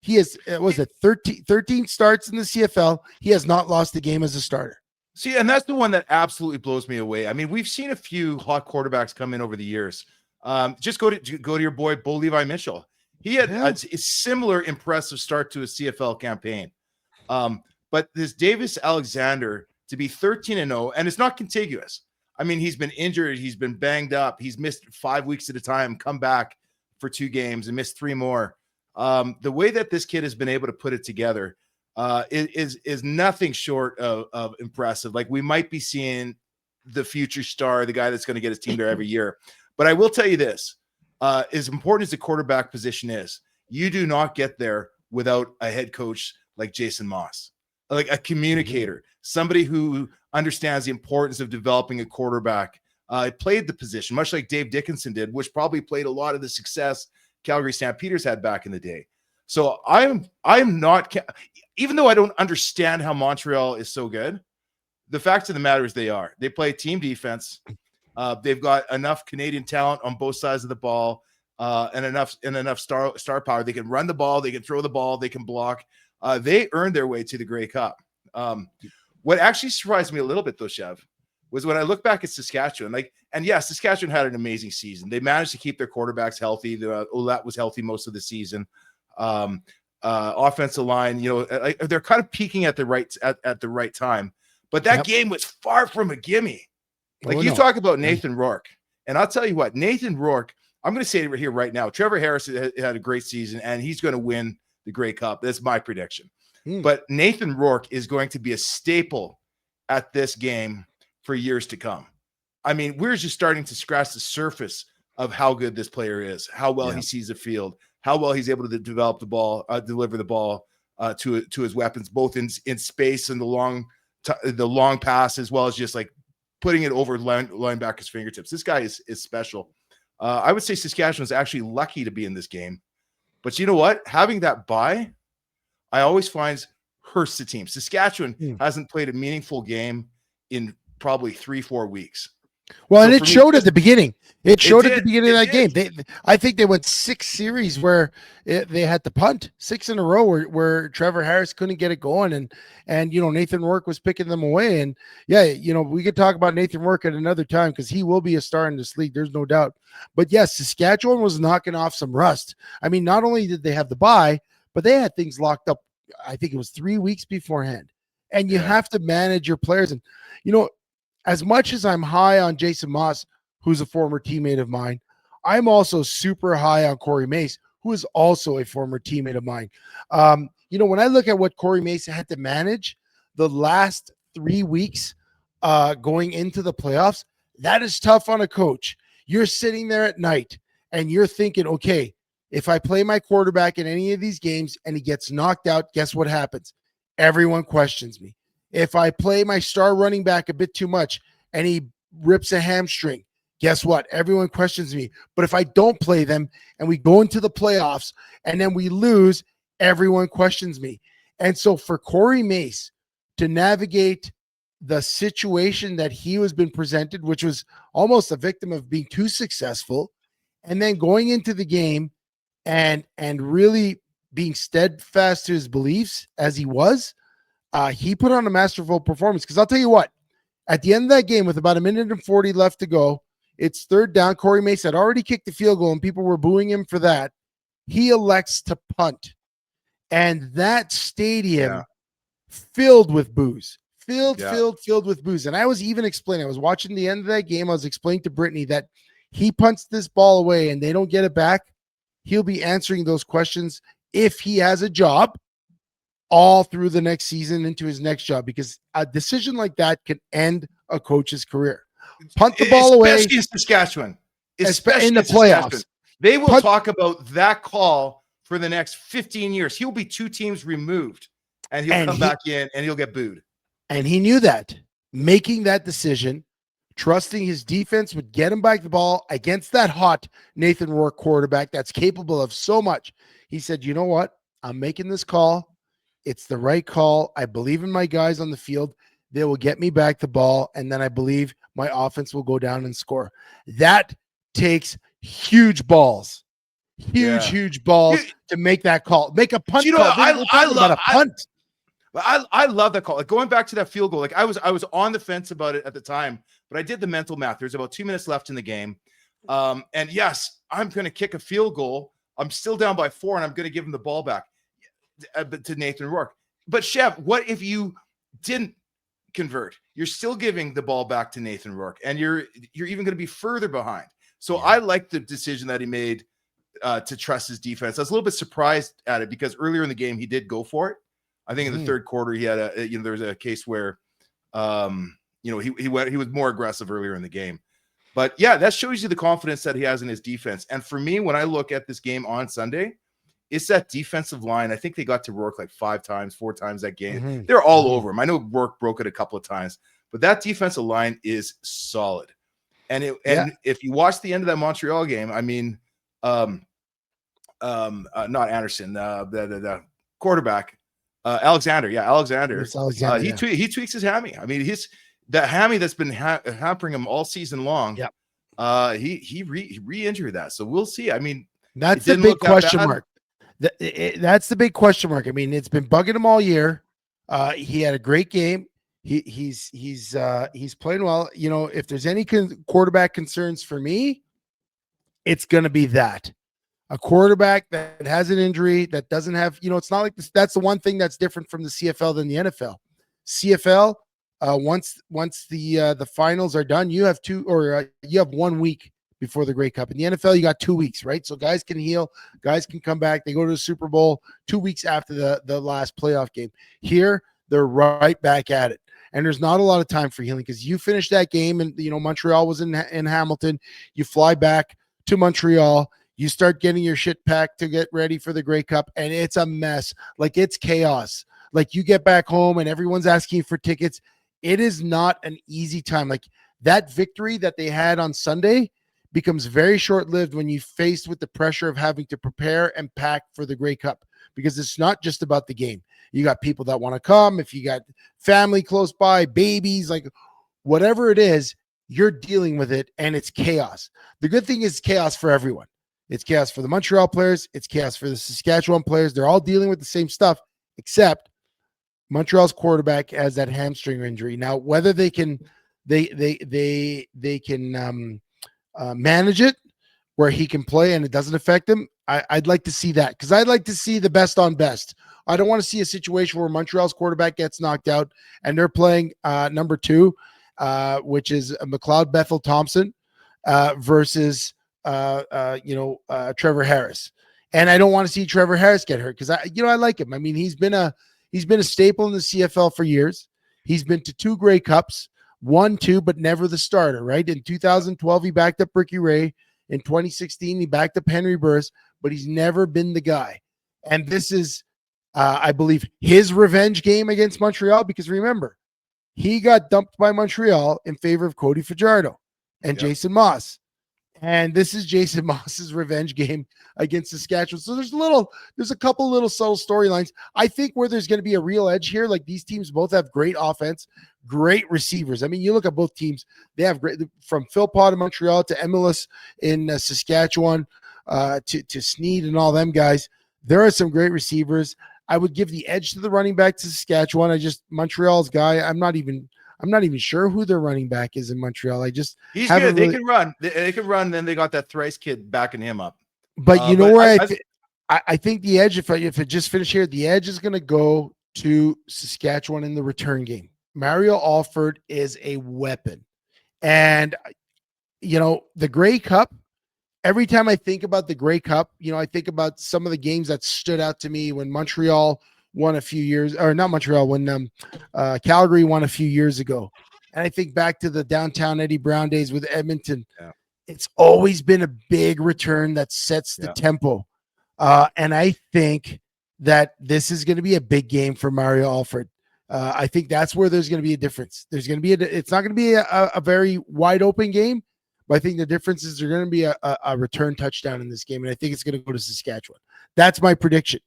B: He has 13 starts in the CFL. He has not lost a game as a starter.
A: See, and that's the one that absolutely blows me away. I mean, we've seen a few hot quarterbacks come in over the years. Just go to your boy Bo Levi Mitchell. He had a similar impressive start to a CFL campaign, but this Davis Alexander to be 13-0, and it's not contiguous. I mean, he's been injured, he's been banged up, he's missed 5 weeks at a time, come back for 2 games and missed 3 more. The way that this kid has been able to put it together is nothing short of impressive. Like, we might be seeing the future star, the guy that's going to get his team there every year. But I will tell you this, as important as the quarterback position is, you do not get there without a head coach like Jason Moss, like a communicator, somebody who understands the importance of developing a quarterback. Played the position, much like Dave Dickinson did, which probably played a lot of the success Calgary Stampeders had back in the day. So I'm not, even though I don't understand how Montreal is so good, the fact of the matter is they play team defense. They've got enough Canadian talent on both sides of the ball, and enough star power. They can run the ball, they can throw the ball, they can block. They earned their way to the Grey Cup. What actually surprised me a little bit, though, Chev, was when I look back at Saskatchewan. Saskatchewan had an amazing season. They managed to keep their quarterbacks healthy. The Oulette was healthy most of the season. Offensive line, they're kind of peaking at the right time. But that game was far from a gimme. Talk about Nathan Rourke, and I'll tell you what, Nathan Rourke. I'm going to say it here right now. Trevor Harris had a great season, and he's going to win the Grey Cup. That's my prediction. But Nathan Rourke is going to be a staple at this game for years to come. I mean, we're just starting to scratch the surface of how good this player is, how well he sees the field, how well he's able to develop the ball, deliver the ball to his weapons, both in space and the long pass, as well as just like putting it over linebackers' fingertips. This guy is special. I would say Saskatchewan's actually lucky to be in this game. But you know what? Having that bye, I always find hurts the team. Saskatchewan hasn't played a meaningful game in probably 3-4 weeks.
B: Well, and it showed at the beginning. It showed at the beginning of that game. I think they went 6 series where they had to punt 6 in a row where Trevor Harris couldn't get it going, and Nathan Rourke was picking them away. And we could talk about Nathan Rourke at another time because he will be a star in this league. There's no doubt. But yes, Saskatchewan was knocking off some rust. I mean, not only did they have the bye, but they had things locked up. I think it was 3 weeks beforehand, and you have to manage your players. And as much as I'm high on Jason Moss, who's a former teammate of mine, I'm also super high on Corey Mace, who is also a former teammate of mine. When I look at what Corey Mace had to manage the last 3 weeks going into the playoffs, that is tough on a coach. You're sitting there at night and you're thinking, okay, if I play my quarterback in any of these games and he gets knocked out, guess what happens? Everyone questions me. If I play my star running back a bit too much and he rips a hamstring, guess what? Everyone questions me. But if I don't play them and we go into the playoffs and then we lose, everyone questions me. And so for Corey Mace to navigate the situation that he was been presented, which was almost a victim of being too successful, and then going into the game and really being steadfast to his beliefs as he was, he put on a masterful performance. Because I'll tell you what, at the end of that game with about 1:40 left to go, it's 3rd down. Corey Mace had already kicked the field goal and people were booing him for that. He elects to punt. And that stadium filled with boos. Filled with boos. And I was even explaining, I was watching the end of that game. I was explaining to Brittany that he punts this ball away and they don't get it back. He'll be answering those questions if he has a job all through the next season into his next job, because a decision like that can end a coach's career. Punt the ball away.
A: Especially in Saskatchewan. Especially
B: in the playoffs.
A: They will talk about that call for the next 15 years. He'll be 2 teams removed and he'll come back in and he'll get booed.
B: And he knew that. Making that decision, trusting his defense would get him back the ball against that hot Nathan Rourke quarterback that's capable of so much. He said, you know what? I'm making this call. It's the right call. I believe in my guys on the field. They will get me back the ball, and then I believe my offense will go down and score. That takes huge balls. Huge balls to make that call. Make a punt call.
A: I love a punt. I love that call. Like going back to that field goal, like I was on the fence about it at the time, but I did the mental math. There's about 2 minutes left in the game. And yes, I'm going to kick a field goal. I'm still down by 4 and I'm going to give him the ball back to Nathan Rourke. But Chev, what if you didn't convert? You're still giving the ball back to Nathan Rourke and you're even going to be further behind. So I like the decision that he made to trust his defense. I was a little bit surprised at it because earlier in the game, he did go for it. I think in the 3rd quarter, he had there was a case where, he was more aggressive earlier in the game. But yeah, that shows you the confidence that he has in his defense. And for me, when I look at this game on Sunday, it's that defensive line. I think they got to Rourke like 4 times that game. They're all over him. I know Rourke broke it a couple of times, but that defensive line is solid. And if you watch the end of that Montreal game, I mean, not Anderson, the quarterback, Alexander. Yeah, Alexander.
B: Alexander,
A: he tweaks his hammy. I mean, that hammy that's been hampering him all season long.
B: Yeah.
A: He re-injured that. So we'll see. I mean,
B: that's the big question mark. That's the big question mark. I mean, it's been bugging him all year. He had a great game. He's playing well. You know, if there's any quarterback concerns for me, it's going to be that. A quarterback that has an injury, that doesn't have, you know, it's not like this. That's the one thing that's different from the CFL than the NFL. CFL, once the finals are done, you have you have 1 week before the Grey Cup. In the NFL, you got 2 weeks, right? So guys can heal, guys can come back. They go to the Super Bowl 2 weeks after the last playoff game. Here, they're right back at it. And there's not a lot of time for healing because you finish that game and, you know, Montreal was in Hamilton. You fly back to Montreal. You start getting your shit packed to get ready for the Grey Cup, and it's a mess. Like, it's chaos. Like, you get back home and everyone's asking you for tickets. It is not an easy time. Like, that victory that they had on Sunday becomes very short-lived when you faced with the pressure of having to prepare and pack for the Grey Cup, because it's not just about the game. You got people that want to come. If you got family close by, babies, like whatever it is, you're dealing with it, and it's chaos. The good thing is chaos for everyone. It's chaos for the Montreal players. It's chaos for the Saskatchewan players. They're all dealing with the same stuff, except Montreal's quarterback has that hamstring injury. Now, whether they can manage it where he can play and it doesn't affect him, I'd like to see that, because I'd like to see the best on best. I don't want to see a situation where Montreal's quarterback gets knocked out and they're playing number 2, which is McLeod Bethel Thompson versus Trevor Harris. And I don't want to see Trevor Harris get hurt because I like him. I mean, he's been a staple in the CFL for years. He's been to 2 Grey Cups, 1, 2, but never the starter, right? In 2012, he backed up Ricky Ray. In 2016, he backed up Henry Burris, but he's never been the guy. And this is, I believe, his revenge game against Montreal, because remember, he got dumped by Montreal in favor of Cody Fajardo and Jason Moss. And this is Jason Moss's revenge game against Saskatchewan. So there's a couple little subtle storylines. I think where there's going to be a real edge here, like these teams both have great offense, great receivers. I mean, you look at both teams, they have great, from Philpott in Montreal to Emilus in Saskatchewan to Sneed and all them guys. There are some great receivers. I would give the edge to the running back to Saskatchewan. Montreal's guy, I'm not even sure who their running back is in Montreal. He's good.
A: They can run. They can run. Then they got that Thrice kid backing him up.
B: But you know where I think the edge, if it just finished here, the edge is going to go to Saskatchewan in the return game. Mario Alford is a weapon. And, you know, the Grey Cup, every time I think about the Grey Cup, you know, I think about some of the games that stood out to me when Montreal won a few years, or not Montreal, when Calgary won a few years ago. And I think back to the downtown Eddie Brown days with Edmonton. Yeah. It's always been a big return that sets the tempo. And I think that this is going to be a big game for Mario Alford. I think that's where there's going to be a difference. There's going to be it's not going to be a very wide open game, but I think the difference is there's going to be a return touchdown in this game. And I think it's going to go to Saskatchewan. That's my prediction.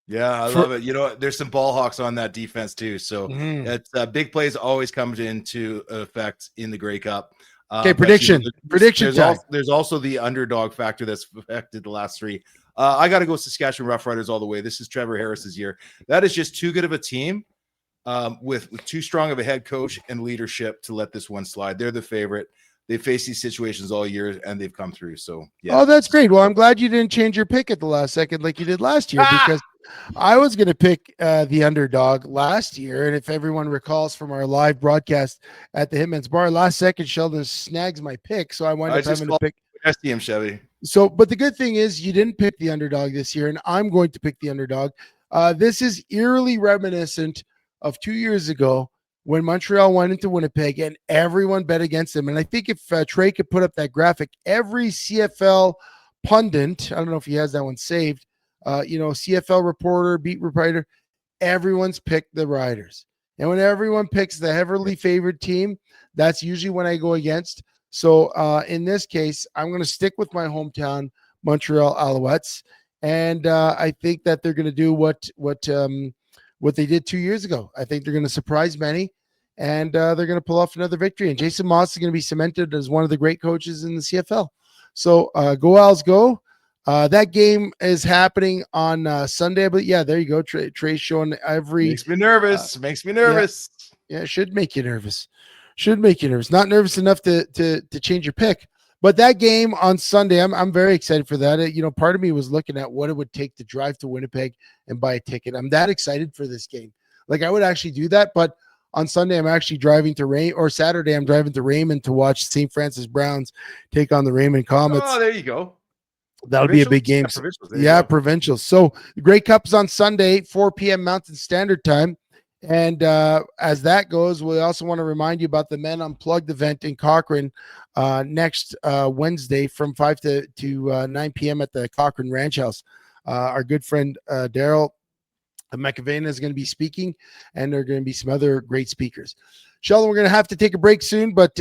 A: Yeah, I love it. You know, there's some ball hawks on that defense too. So it's big plays always comes into effect in the Grey Cup.
B: Okay, prediction. Prediction time.
A: There's also the underdog factor that's affected the last 3. I got to go Saskatchewan Roughriders all the way. This is Trevor Harris's year. That is just too good of a team with too strong of a head coach and leadership to let this one slide. They're the favorite. They face these situations all year and they've come through. So yeah.
B: Oh, that's great. Well, I'm glad you didn't change your pick at the last second like you did last year, because I was going to pick the underdog last year. And if everyone recalls from our live broadcast at the Hitman's Bar, last second Sheldon snags my pick. So I wound up having to pick.
A: I see him, Chevy.
B: So, but the good thing is you didn't pick the underdog this year, and I'm going to pick the underdog. This is eerily reminiscent of 2 years ago when Montreal went into Winnipeg and everyone bet against them. And I think if Trey could put up that graphic, every CFL pundit, I don't know if he has that one saved, CFL reporter, beat reporter, everyone's picked the Riders. And when everyone picks the heavily favored team, that's usually when I go against. So in this case, I'm going to stick with my hometown Montreal Alouettes. And I think that they're going to do what they did 2 years ago. I think they're going to surprise many. and they're going to pull off another victory. And Jason Moss is going to be cemented as one of the great coaches in the CFL. So go Owls, go. That game is happening on Sunday, but yeah, there you go. Trey's showing every.
A: Makes me nervous. Makes me nervous.
B: Yeah, it should make you nervous. Should make you nervous. Not nervous enough to change your pick. But that game on Sunday, I'm very excited for that. You know, part of me was looking at what it would take to drive to Winnipeg and buy a ticket. I'm that excited for this game. Like, I would actually do that, but on Sunday, I'm actually driving to Saturday, I'm driving to Raymond to watch St. Francis Browns take on the Raymond Comets.
A: Oh, there you go.
B: That'll be a big game. Provincials. So the Grey Cup's on Sunday, 4 p.m. Mountain Standard Time. And as that goes, we also want to remind you about the Men Unplugged event in Cochrane next Wednesday from 5 to 9 p.m. at the Cochrane Ranch House. Our good friend Daryl McAvena is going to be speaking, and there are going to be some other great speakers. Sheldon, we're going to have to take a break soon, but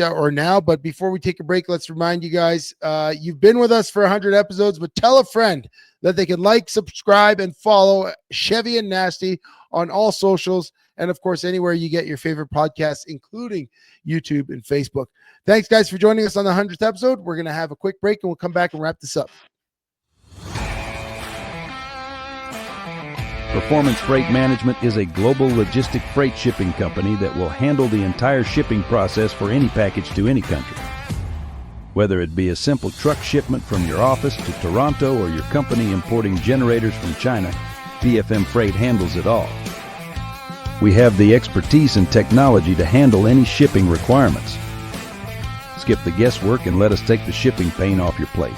B: before we take a break, let's remind you guys, you've been with us for 100 episodes, but tell a friend that they can like, subscribe, and follow Chevy and Nasty on all socials, and of course, anywhere you get your favorite podcasts, including YouTube and Facebook. Thanks, guys, for joining us on the 100th episode. We're going to have a quick break, and we'll come back and wrap this up.
R: Performance Freight Management is a global logistic freight shipping company that will handle the entire shipping process for any package to any country. Whether it be a simple truck shipment from your office to Toronto or your company importing generators from China, PFM Freight handles it all. We have the expertise and technology to handle any shipping requirements. Skip the guesswork and let us take the shipping pain off your plate.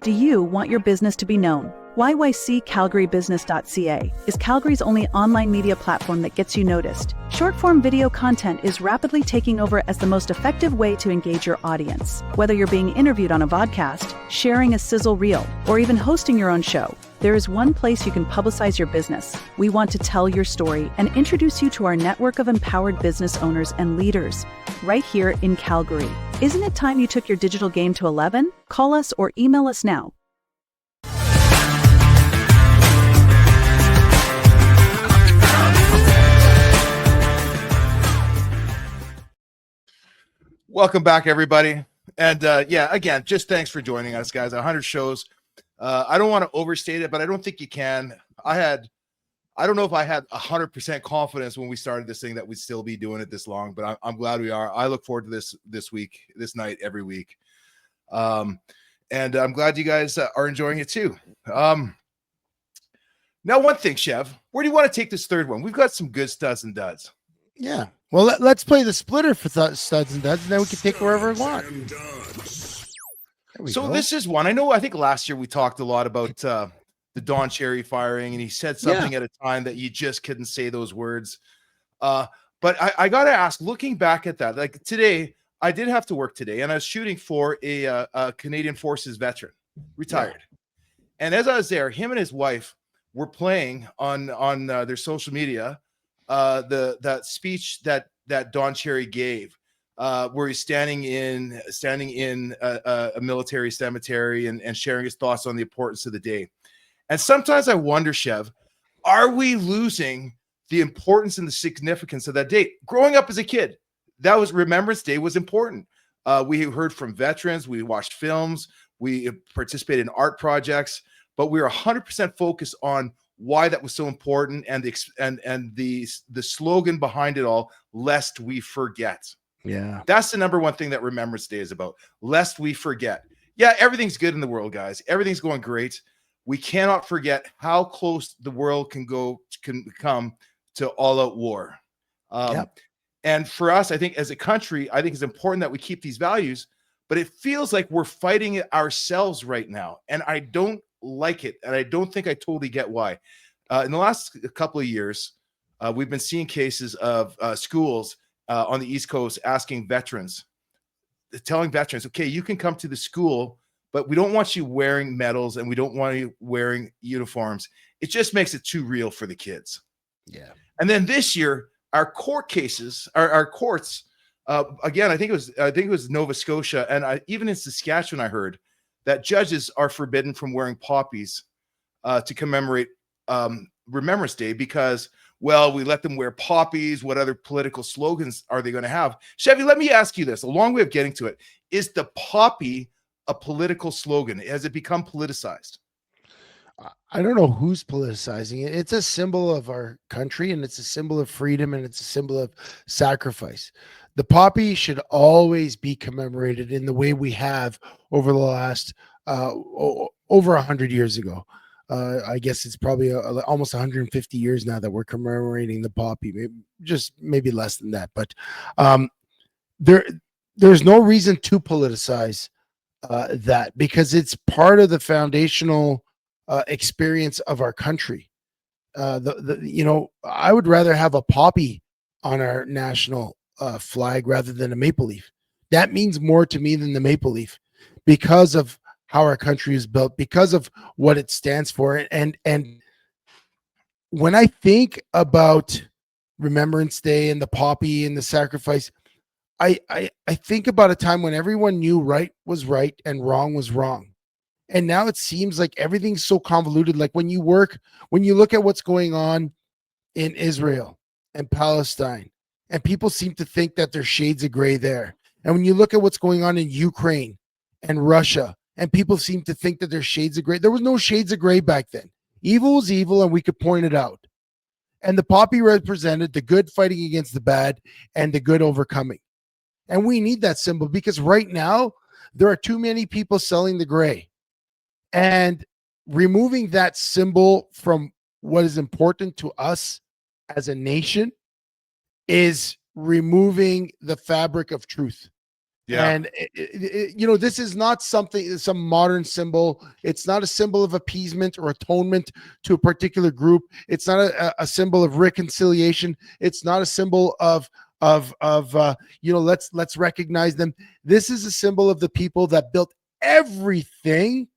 S: Do you want your business to be known? YYCCalgaryBusiness.ca is Calgary's only online media platform that gets you noticed. Short-form video content is rapidly taking over as the most effective way to engage your audience. Whether you're being interviewed on a vodcast, sharing a sizzle reel, or even hosting your own show, there is one place you can publicize your business. We want to tell your story and introduce you to our network of empowered business owners and leaders right here in Calgary. Isn't it time you took your digital game to 11? Call us or email us now.
A: Welcome back, everybody. And again, just thanks for joining us, guys. 100 shows. I don't want to overstate it, but I don't think you can. I don't know if I had 100% confidence when we started this thing that we'd still be doing it this long, but I'm glad we are. I look forward to this week, this night, every week. And I'm glad you guys are enjoying it too. Now, one thing, Chev, where do you want to take this third one? We've got some good studs and duds.
B: Yeah. Well, let's play the splitter for studs and duds, and then we can take wherever we want.
A: So this is one. I think last year we talked a lot about the Don Cherry firing, and he said something at a time that you just couldn't say those words. But I got to ask, looking back at that, like today, I did have to work today, and I was shooting for a Canadian Forces veteran, retired. Yeah. And as I was there, him and his wife were playing on their social media that speech that Don Cherry gave, where he's standing in a military cemetery and sharing his thoughts on the importance of the day. And sometimes I wonder, Chev, are we losing the importance and the significance of that day? Growing up as a kid, that was Remembrance Day was important. We heard from veterans, we watched films, we participated in art projects, but we were 100% focused on why that was so important and the slogan behind it all, lest we forget.
B: Yeah.
A: That's the number one thing that Remembrance Day is about, lest we forget. Yeah, everything's good in the world, guys. Everything's going great. We cannot forget how close the world can come to all-out war. And for us, I think as a country, I think it's important that we keep these values, but it feels like we're fighting it ourselves right now. And I don't like it, and I don't think I totally get why. In the last couple of years, we've been seeing cases of schools on the East Coast asking veterans, telling veterans, okay, you can come to the school, but we don't want you wearing medals and we don't want you wearing uniforms. It just makes it too real for the kids.
B: Yeah.
A: And then this year, our court cases, our courts, again, I think it was Nova Scotia, and even in Saskatchewan, I heard that judges are forbidden from wearing poppies to commemorate Remembrance Day because, well, we let them wear poppies. What other political slogans are they going to have? Chevy, let me ask you this. A long way of getting to it. Is the poppy a political slogan? Has it become politicized?
B: I don't know who's politicizing it. It's a symbol of our country, and it's a symbol of freedom, and it's a symbol of sacrifice. The poppy should always be commemorated in the way we have over the last over 100 years ago. I guess it's probably almost 150 years now that we're commemorating the poppy, maybe less than that. But there's no reason to politicize that, because it's part of the foundational experience of our country. I would rather have a poppy on our national flag rather than a maple leaf. That means more to me than the maple leaf because of how our country is built, because of what it stands for. And when I think about Remembrance Day and the poppy and the sacrifice, I think about a time when everyone knew right was right and wrong was wrong. And now it seems like everything's so convoluted. Like when you look at what's going on in Israel and Palestine, and people seem to think that there's shades of gray there. And when you look at what's going on in Ukraine and Russia, and people seem to think that there's shades of gray, there was no shades of gray back then. Evil was evil, and we could point it out. And the poppy represented the good fighting against the bad and the good overcoming. And we need that symbol because right now there are too many people selling the gray. And removing that symbol from what is important to us as a nation is removing the fabric of truth. Yeah. And this is not some modern symbol. It's not a symbol of appeasement or atonement to a particular group. It's not a symbol of reconciliation. It's not a symbol of let's recognize them. This is a symbol of the people that built everything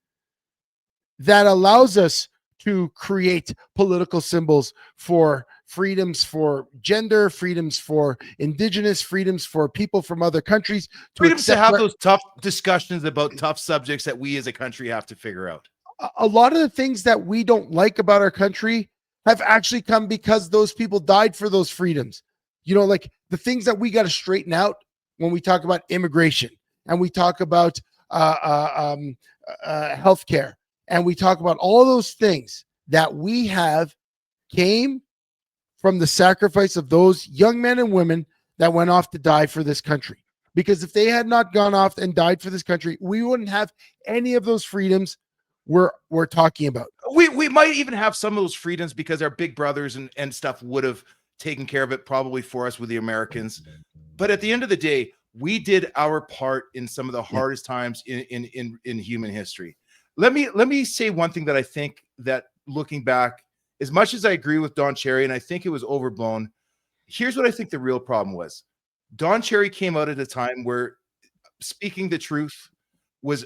B: that allows us to create political symbols for freedoms, for gender, freedoms for indigenous, freedoms for people from other countries,
A: freedoms to have those tough discussions about tough subjects that we as a country have to figure out.
B: A lot of the things that we don't like about our country have actually come because those people died for those freedoms. Like the things that we got to straighten out when we talk about immigration and we talk about healthcare and we talk about all those things that we have came from the sacrifice of those young men and women that went off to die for this country. Because if they had not gone off and died for this country, we wouldn't have any of those freedoms we're talking about.
A: We might even have some of those freedoms because our big brothers and stuff would have taken care of it probably for us with the Americans. But at the end of the day, we did our part in some of the hardest times in human history. Let me say one thing that I think that looking back, as much as I agree with Don Cherry, and I think it was overblown, here's what I think the real problem was. Don Cherry came out at a time where speaking the truth was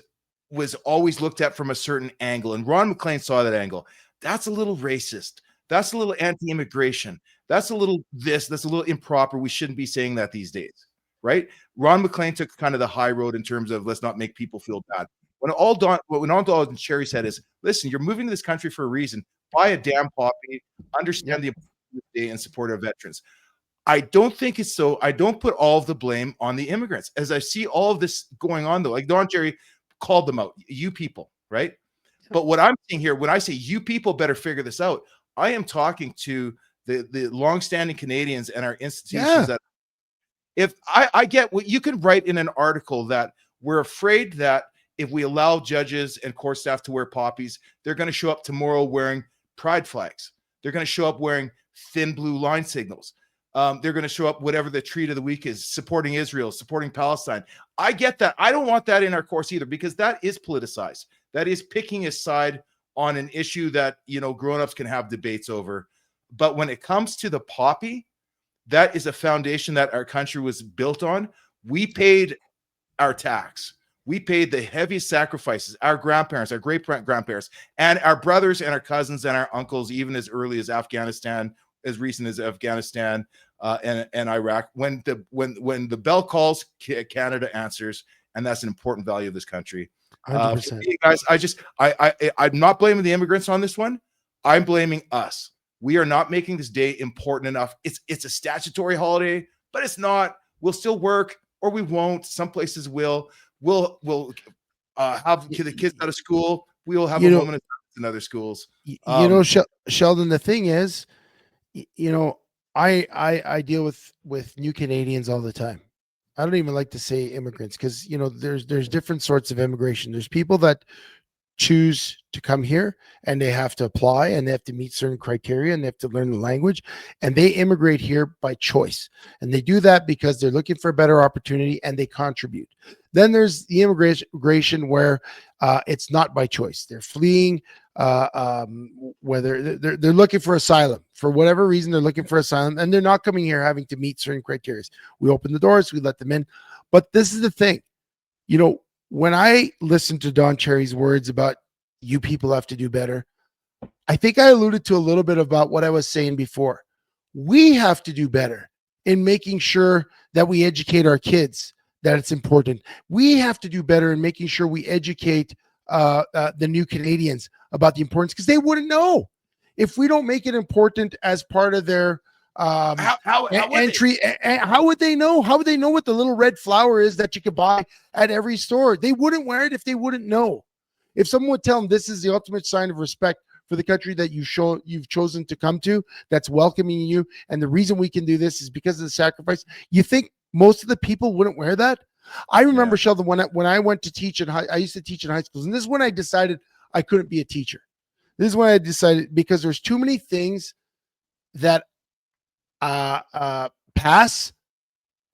A: always looked at from a certain angle. And Ron McLean saw that angle. That's a little racist. That's a little anti-immigration. That's a little this. That's a little improper. We shouldn't be saying that these days, right? Ron McLean took kind of the high road in terms of let's not make people feel bad. When all Don Cherry said is, listen, you're moving to this country for a reason. Buy a damn poppy, understand the importance of the day, and support our veterans. I don't think it's so. I don't put all of the blame on the immigrants. As I see all of this going on, though, like Don Cherry called them out, you people, right? But what I'm seeing here, when I say you people better figure this out, I am talking to the longstanding Canadians and our institutions. That if I get what you can write in an article that we're afraid that if we allow judges and court staff to wear poppies, they're going to show up tomorrow wearing pride flags. They're going to show up wearing thin blue line signals. They're going to show up whatever the treat of the week is, supporting Israel, supporting Palestine. I get that. I don't want that in our course either, because that is politicized. That is picking a side on an issue that, grown-ups can have debates over. But when it comes to the poppy, that is a foundation that our country was built on. We paid our tax. We paid the heaviest sacrifices, our grandparents, our great-grandparents, and our brothers and our cousins and our uncles, even as early as Afghanistan, as recent as Afghanistan and Iraq. When the bell calls, Canada answers, and that's an important value of this country.
B: 100%.
A: Guys, I'm not blaming the immigrants on this one. I'm blaming us. We are not making this day important enough. It's a statutory holiday, but it's not. We'll still work, or we won't. Some places will. We'll have the kids out of school. We will have a moment of silence in other schools.
B: Sheldon, the thing is, I deal with new Canadians all the time. I don't even like to say immigrants because, there's different sorts of immigration. There's people that choose to come here and they have to apply and they have to meet certain criteria and they have to learn the language, and they immigrate here by choice. And they do that because they're looking for a better opportunity and they contribute. Then there's the immigration where it's not by choice. They're fleeing, whether they're looking for asylum for whatever reason. They're looking for asylum and they're not coming here having to meet certain criteria. We open the doors, we let them in. But this is the thing, when I listen to Don Cherry's words about you people have to do better, I think I alluded to a little bit about what I was saying before. We have to do better in making sure that we educate our kids that it's important. We have to do better in making sure we educate the new Canadians about the importance, because they wouldn't know if we don't make it important as part of their entry. How would they know? How would they know what the little red flower is that you could buy at every store? They wouldn't wear it if they wouldn't know. If someone would tell them this is the ultimate sign of respect for the country that you've chosen to come to, that's welcoming you, and the reason we can do this is because of the sacrifice, you think most of the people wouldn't wear that? I remember, Sheldon, when I went to teach I used to teach in high schools, and this is when I decided I couldn't be a teacher. This is when I decided, because there's too many things that pass,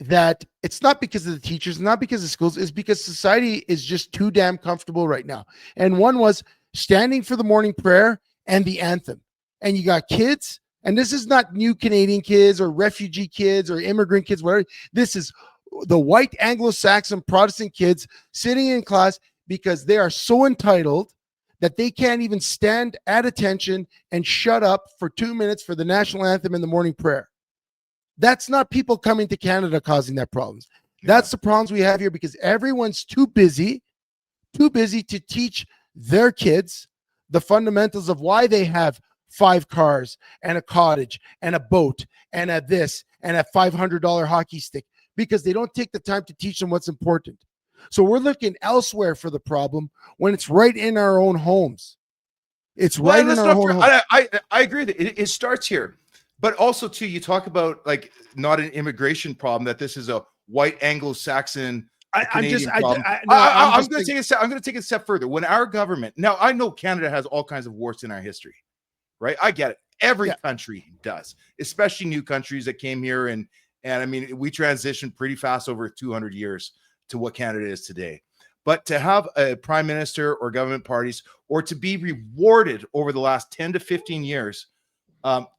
B: that it's not because of the teachers, not because of schools, it's because society is just too damn comfortable right now. And one was standing for the morning prayer and the anthem. And you got kids, and this is not new Canadian kids or refugee kids or immigrant kids, whatever. This is the white Anglo-Saxon Protestant kids sitting in class because they are so entitled that they can't even stand at attention and shut up for 2 minutes for the national anthem and the morning prayer. That's not people coming to Canada causing that problems. That's the problems we have here, because everyone's too busy to teach their kids the fundamentals of why they have 5 cars and a cottage and a boat and a this and a $500 hockey stick, because they don't take the time to teach them what's important. So we're looking elsewhere for the problem when it's right in our own homes. It's right in our own homes.
A: I agree that it starts here. But also, too, you talk about like not an immigration problem, that this is a white Anglo-Saxon Canadian problem. I'm going to take it a step further. When our government, now I know Canada has all kinds of warts in our history, right? I get it. Every country does, especially new countries that came here. And I mean, we transitioned pretty fast over 200 years to what Canada is today. But to have a prime minister or government parties, or to be rewarded over the last 10 to 15 years,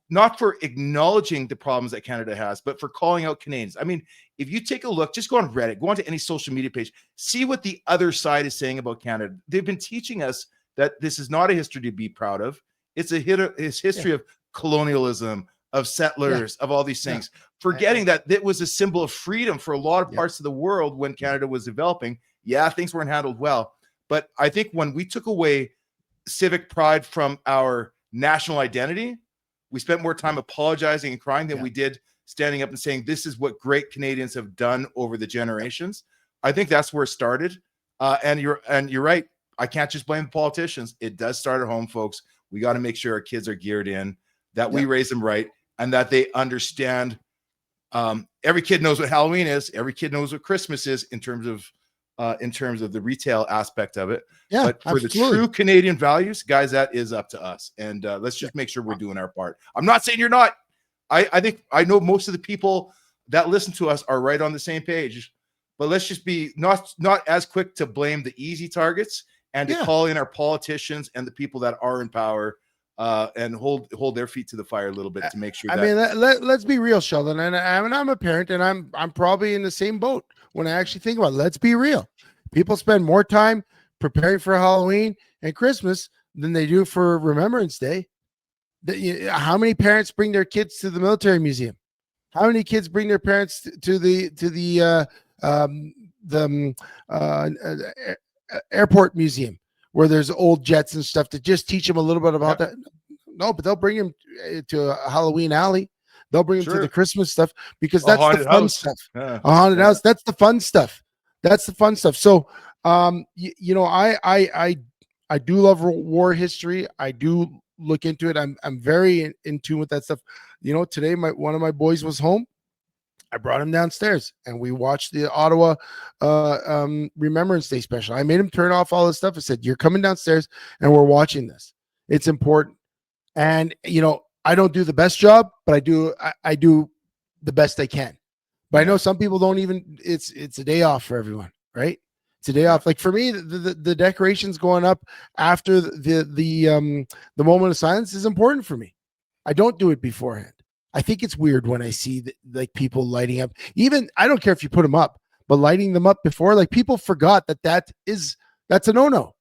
A: not for acknowledging the problems that Canada has, but for calling out Canadians. I mean, if you take a look, just go on Reddit, go onto any social media page, see what the other side is saying about Canada. They've been teaching us that this is not a history to be proud of. It's a history of colonialism, of settlers, of all these things, forgetting that it was a symbol of freedom for a lot of parts of the world when Canada was developing. Yeah, things weren't handled well. But I think when we took away civic pride from our national identity, we spent more time apologizing and crying than we did standing up and saying, this is what great Canadians have done over the generations. I think that's where it started. And you're right. I can't just blame the politicians. It does start at home, folks. We got to make sure our kids are geared in, that we raise them right, and that they understand. Every kid knows what Halloween is. Every kid knows what Christmas is in terms of the retail aspect of it. Yeah, but for the true Canadian values, guys, that is up to us. And let's just make sure we're doing our part. I'm not saying you're not. I think I know most of the people that listen to us are right on the same page, but let's just be not as quick to blame the easy targets and to call in our politicians and the people that are in power and hold their feet to the fire a little bit to make sure.
B: Let's be real, Sheldon. And I'm a parent, and I'm probably in the same boat when I actually think about it. Let's be real. People spend more time preparing for Halloween and Christmas than they do for Remembrance Day. How many parents bring their kids to the military museum? How many kids bring their parents to the airport museum where there's old jets and stuff to just teach them a little bit about that? No, but they'll bring them to a Halloween alley. They'll bring them to the Christmas stuff because that's the fun stuff. A haunted house. That's the fun stuff. That's the fun stuff. So, I do love war history. I do look into it. I'm very in tune with that stuff. Today one of my boys was home. I brought him downstairs and we watched the Ottawa Remembrance Day special. I made him turn off all this stuff. I said, "You're coming downstairs and we're watching this. It's important." And I don't do the best job, but I do the best I can. But I know some people don't even. It's a day off for everyone, right? It's a day off. Like for me, the decorations going up after the moment of silence is important for me. I don't do it beforehand. I think it's weird when I see like people lighting up. Even I don't care if you put them up, but lighting them up before, like people forgot that's a no-no.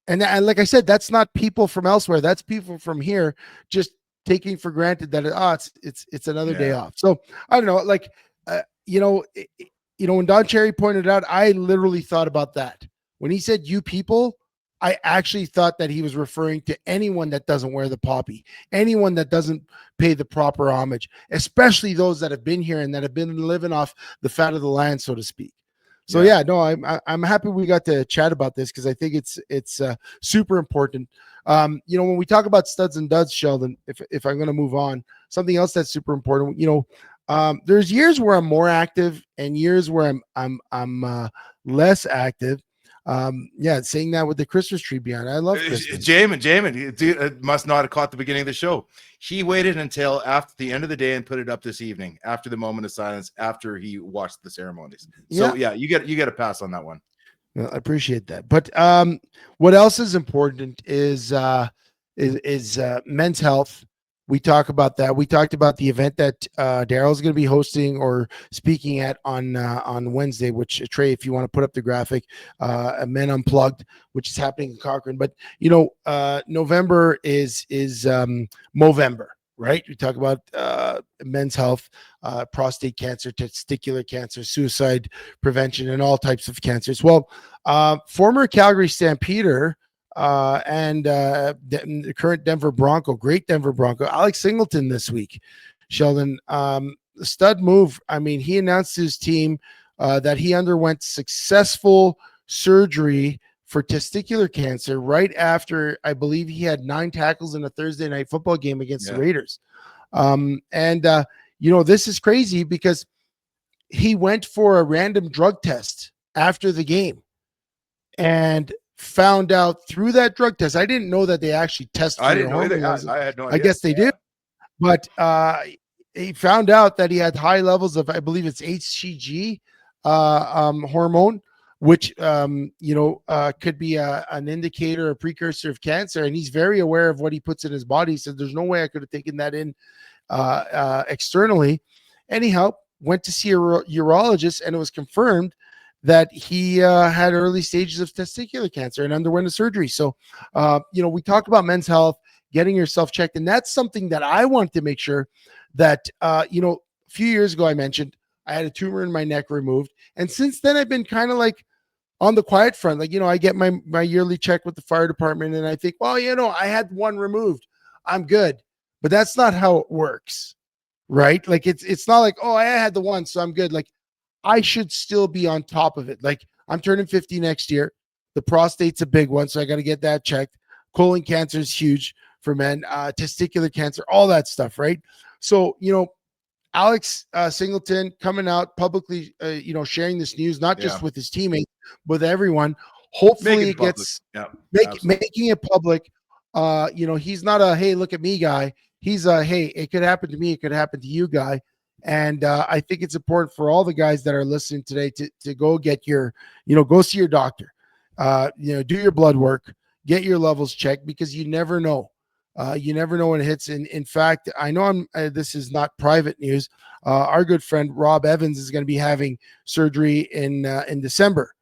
B: And like I said, that's not people from elsewhere. That's people from here just taking for granted that it's another day off. So I don't know, like when Don Cherry pointed out, I literally thought about that when he said "you people." I actually thought that he was referring to anyone that doesn't wear the poppy, anyone that doesn't pay the proper homage, especially those that have been here and that have been living off the fat of the land, so to speak. So I'm happy we got to chat about this because I think it's super important. When we talk about studs and duds, Sheldon, if I'm going to move on, something else that's super important. There's years where I'm more active and years where I'm less active. Saying that with the Christmas tree behind. I love Christmas.
A: Jamin, dude, must not have caught the beginning of the show. He waited until after the end of the day and put it up this evening, after the moment of silence, after he watched the ceremonies. So you get a pass on that one.
B: Well, I appreciate that. But what else is important is men's health. We talk about that. We talked about the event that Daryl's going to be hosting or speaking at on Wednesday, which Trey, if you want to put up the graphic, Men Unplugged, which is happening in Cochrane. But November is Movember, right? We talk about men's health, prostate cancer, testicular cancer, suicide prevention, and all types of cancers. Well, former Calgary Stampeder and the current Denver Bronco, great Denver Bronco, Alex Singleton this week, Sheldon, the stud move. I mean, he announced to his team that he underwent successful surgery for testicular cancer right after, I believe, he had 9 tackles in a Thursday night football game against the Raiders. This is crazy because he went for a random drug test after the game and found out through that drug test. I didn't know that they actually test.
A: I didn't know either. I had no idea.
B: I guess they did, but he found out that he had high levels of, I believe it's HCG hormone, which could be an indicator, a precursor of cancer. And he's very aware of what he puts in his body. He said, "There's no way I could have taken that in externally." Anyhow, went to see a urologist, and it was confirmed that he had early stages of testicular cancer and underwent a surgery. So, we talk about men's health, getting yourself checked. And that's something that I want to make sure that, a few years ago, I mentioned I had a tumor in my neck removed. And since then, I've been kind of like on the quiet front. Like, I get my yearly check with the fire department and I think, well, I had one removed. I'm good. But that's not how it works, right? Like, it's not like, oh, I had the one, so I'm good. Like, I should still be on top of it. Like, I'm turning 50 next year. The prostate's a big one, so I got to get that checked. Colon cancer is huge for men. Testicular cancer, all that stuff, right? So, Alex Singleton coming out publicly, sharing this news, not just with his teammates, but with everyone. Hopefully it gets making it public. He's not a, hey, look at me guy. He's a, hey, it could happen to me. It could happen to you guy. And I think it's important for all the guys that are listening today to go get your, go see your doctor. do your blood work, get your levels checked, because you never know. You never know when it hits. In fact, I know this is not private news. Our good friend Rob Evans is going to be having surgery in December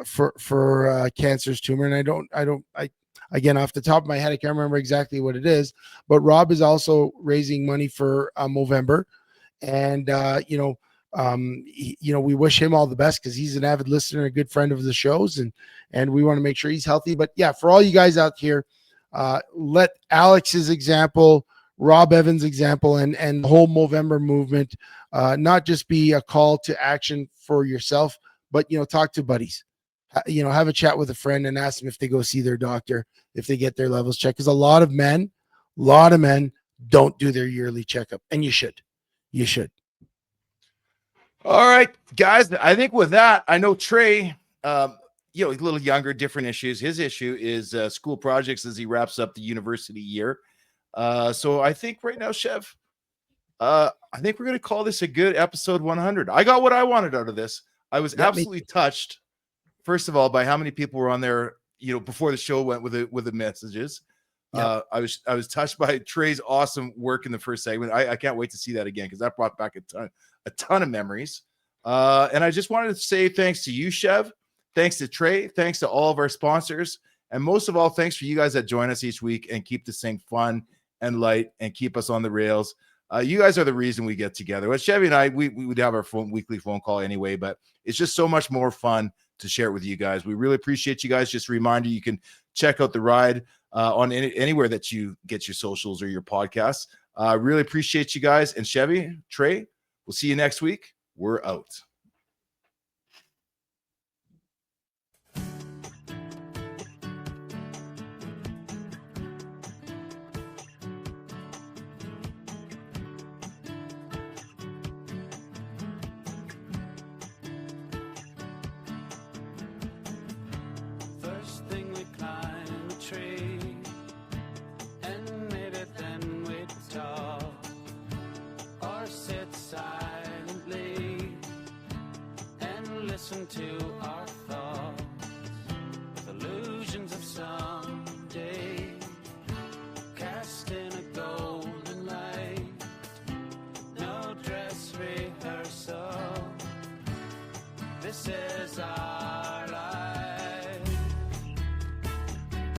B: for cancer's tumor, and I again, off the top of my head, I can't remember exactly what it is. But Rob is also raising money for Movember, and we wish him all the best, because he's an avid listener, a good friend of the shows, and we want to make sure he's healthy. But yeah, for all you guys out here, let Alex's example, Rob Evans' example, and the whole Movember movement not just be a call to action for yourself, but talk to buddies. Have a chat with a friend and ask them if they go see their doctor, if they get their levels checked, because a lot of men don't do their yearly checkup, and you should.
A: All right, guys. I think with that, I know Trey, he's a little younger, different issues. His issue is school projects as he wraps up the university year. So I think right now, Chev, I think we're going to call this a good episode 100. I got what I wanted out of this. I was absolutely touched, first of all, by how many people were on there, before the show went with the messages. I was touched by Trey's awesome work in the first segment. I can't wait to see that again, because that brought back a ton of memories. And I just wanted to say thanks to you, Chev. Thanks to Trey. Thanks to all of our sponsors. And most of all, thanks for you guys that join us each week and keep this thing fun and light and keep us on the rails. You guys are the reason we get together. With Chevy and I, we would have our weekly phone call anyway, but it's just so much more fun to share it with you guys. We really appreciate you guys. Just a reminder, you can check out the ride on anywhere that you get your socials or your podcasts. Really appreciate you guys. And Chevy, Trey, we'll see you next week. We're out.
C: First thing we climb a tree, and maybe then we talk, or sit silently and listen to our thoughts, with illusions of someday cast in a golden light. No dress rehearsal, this is our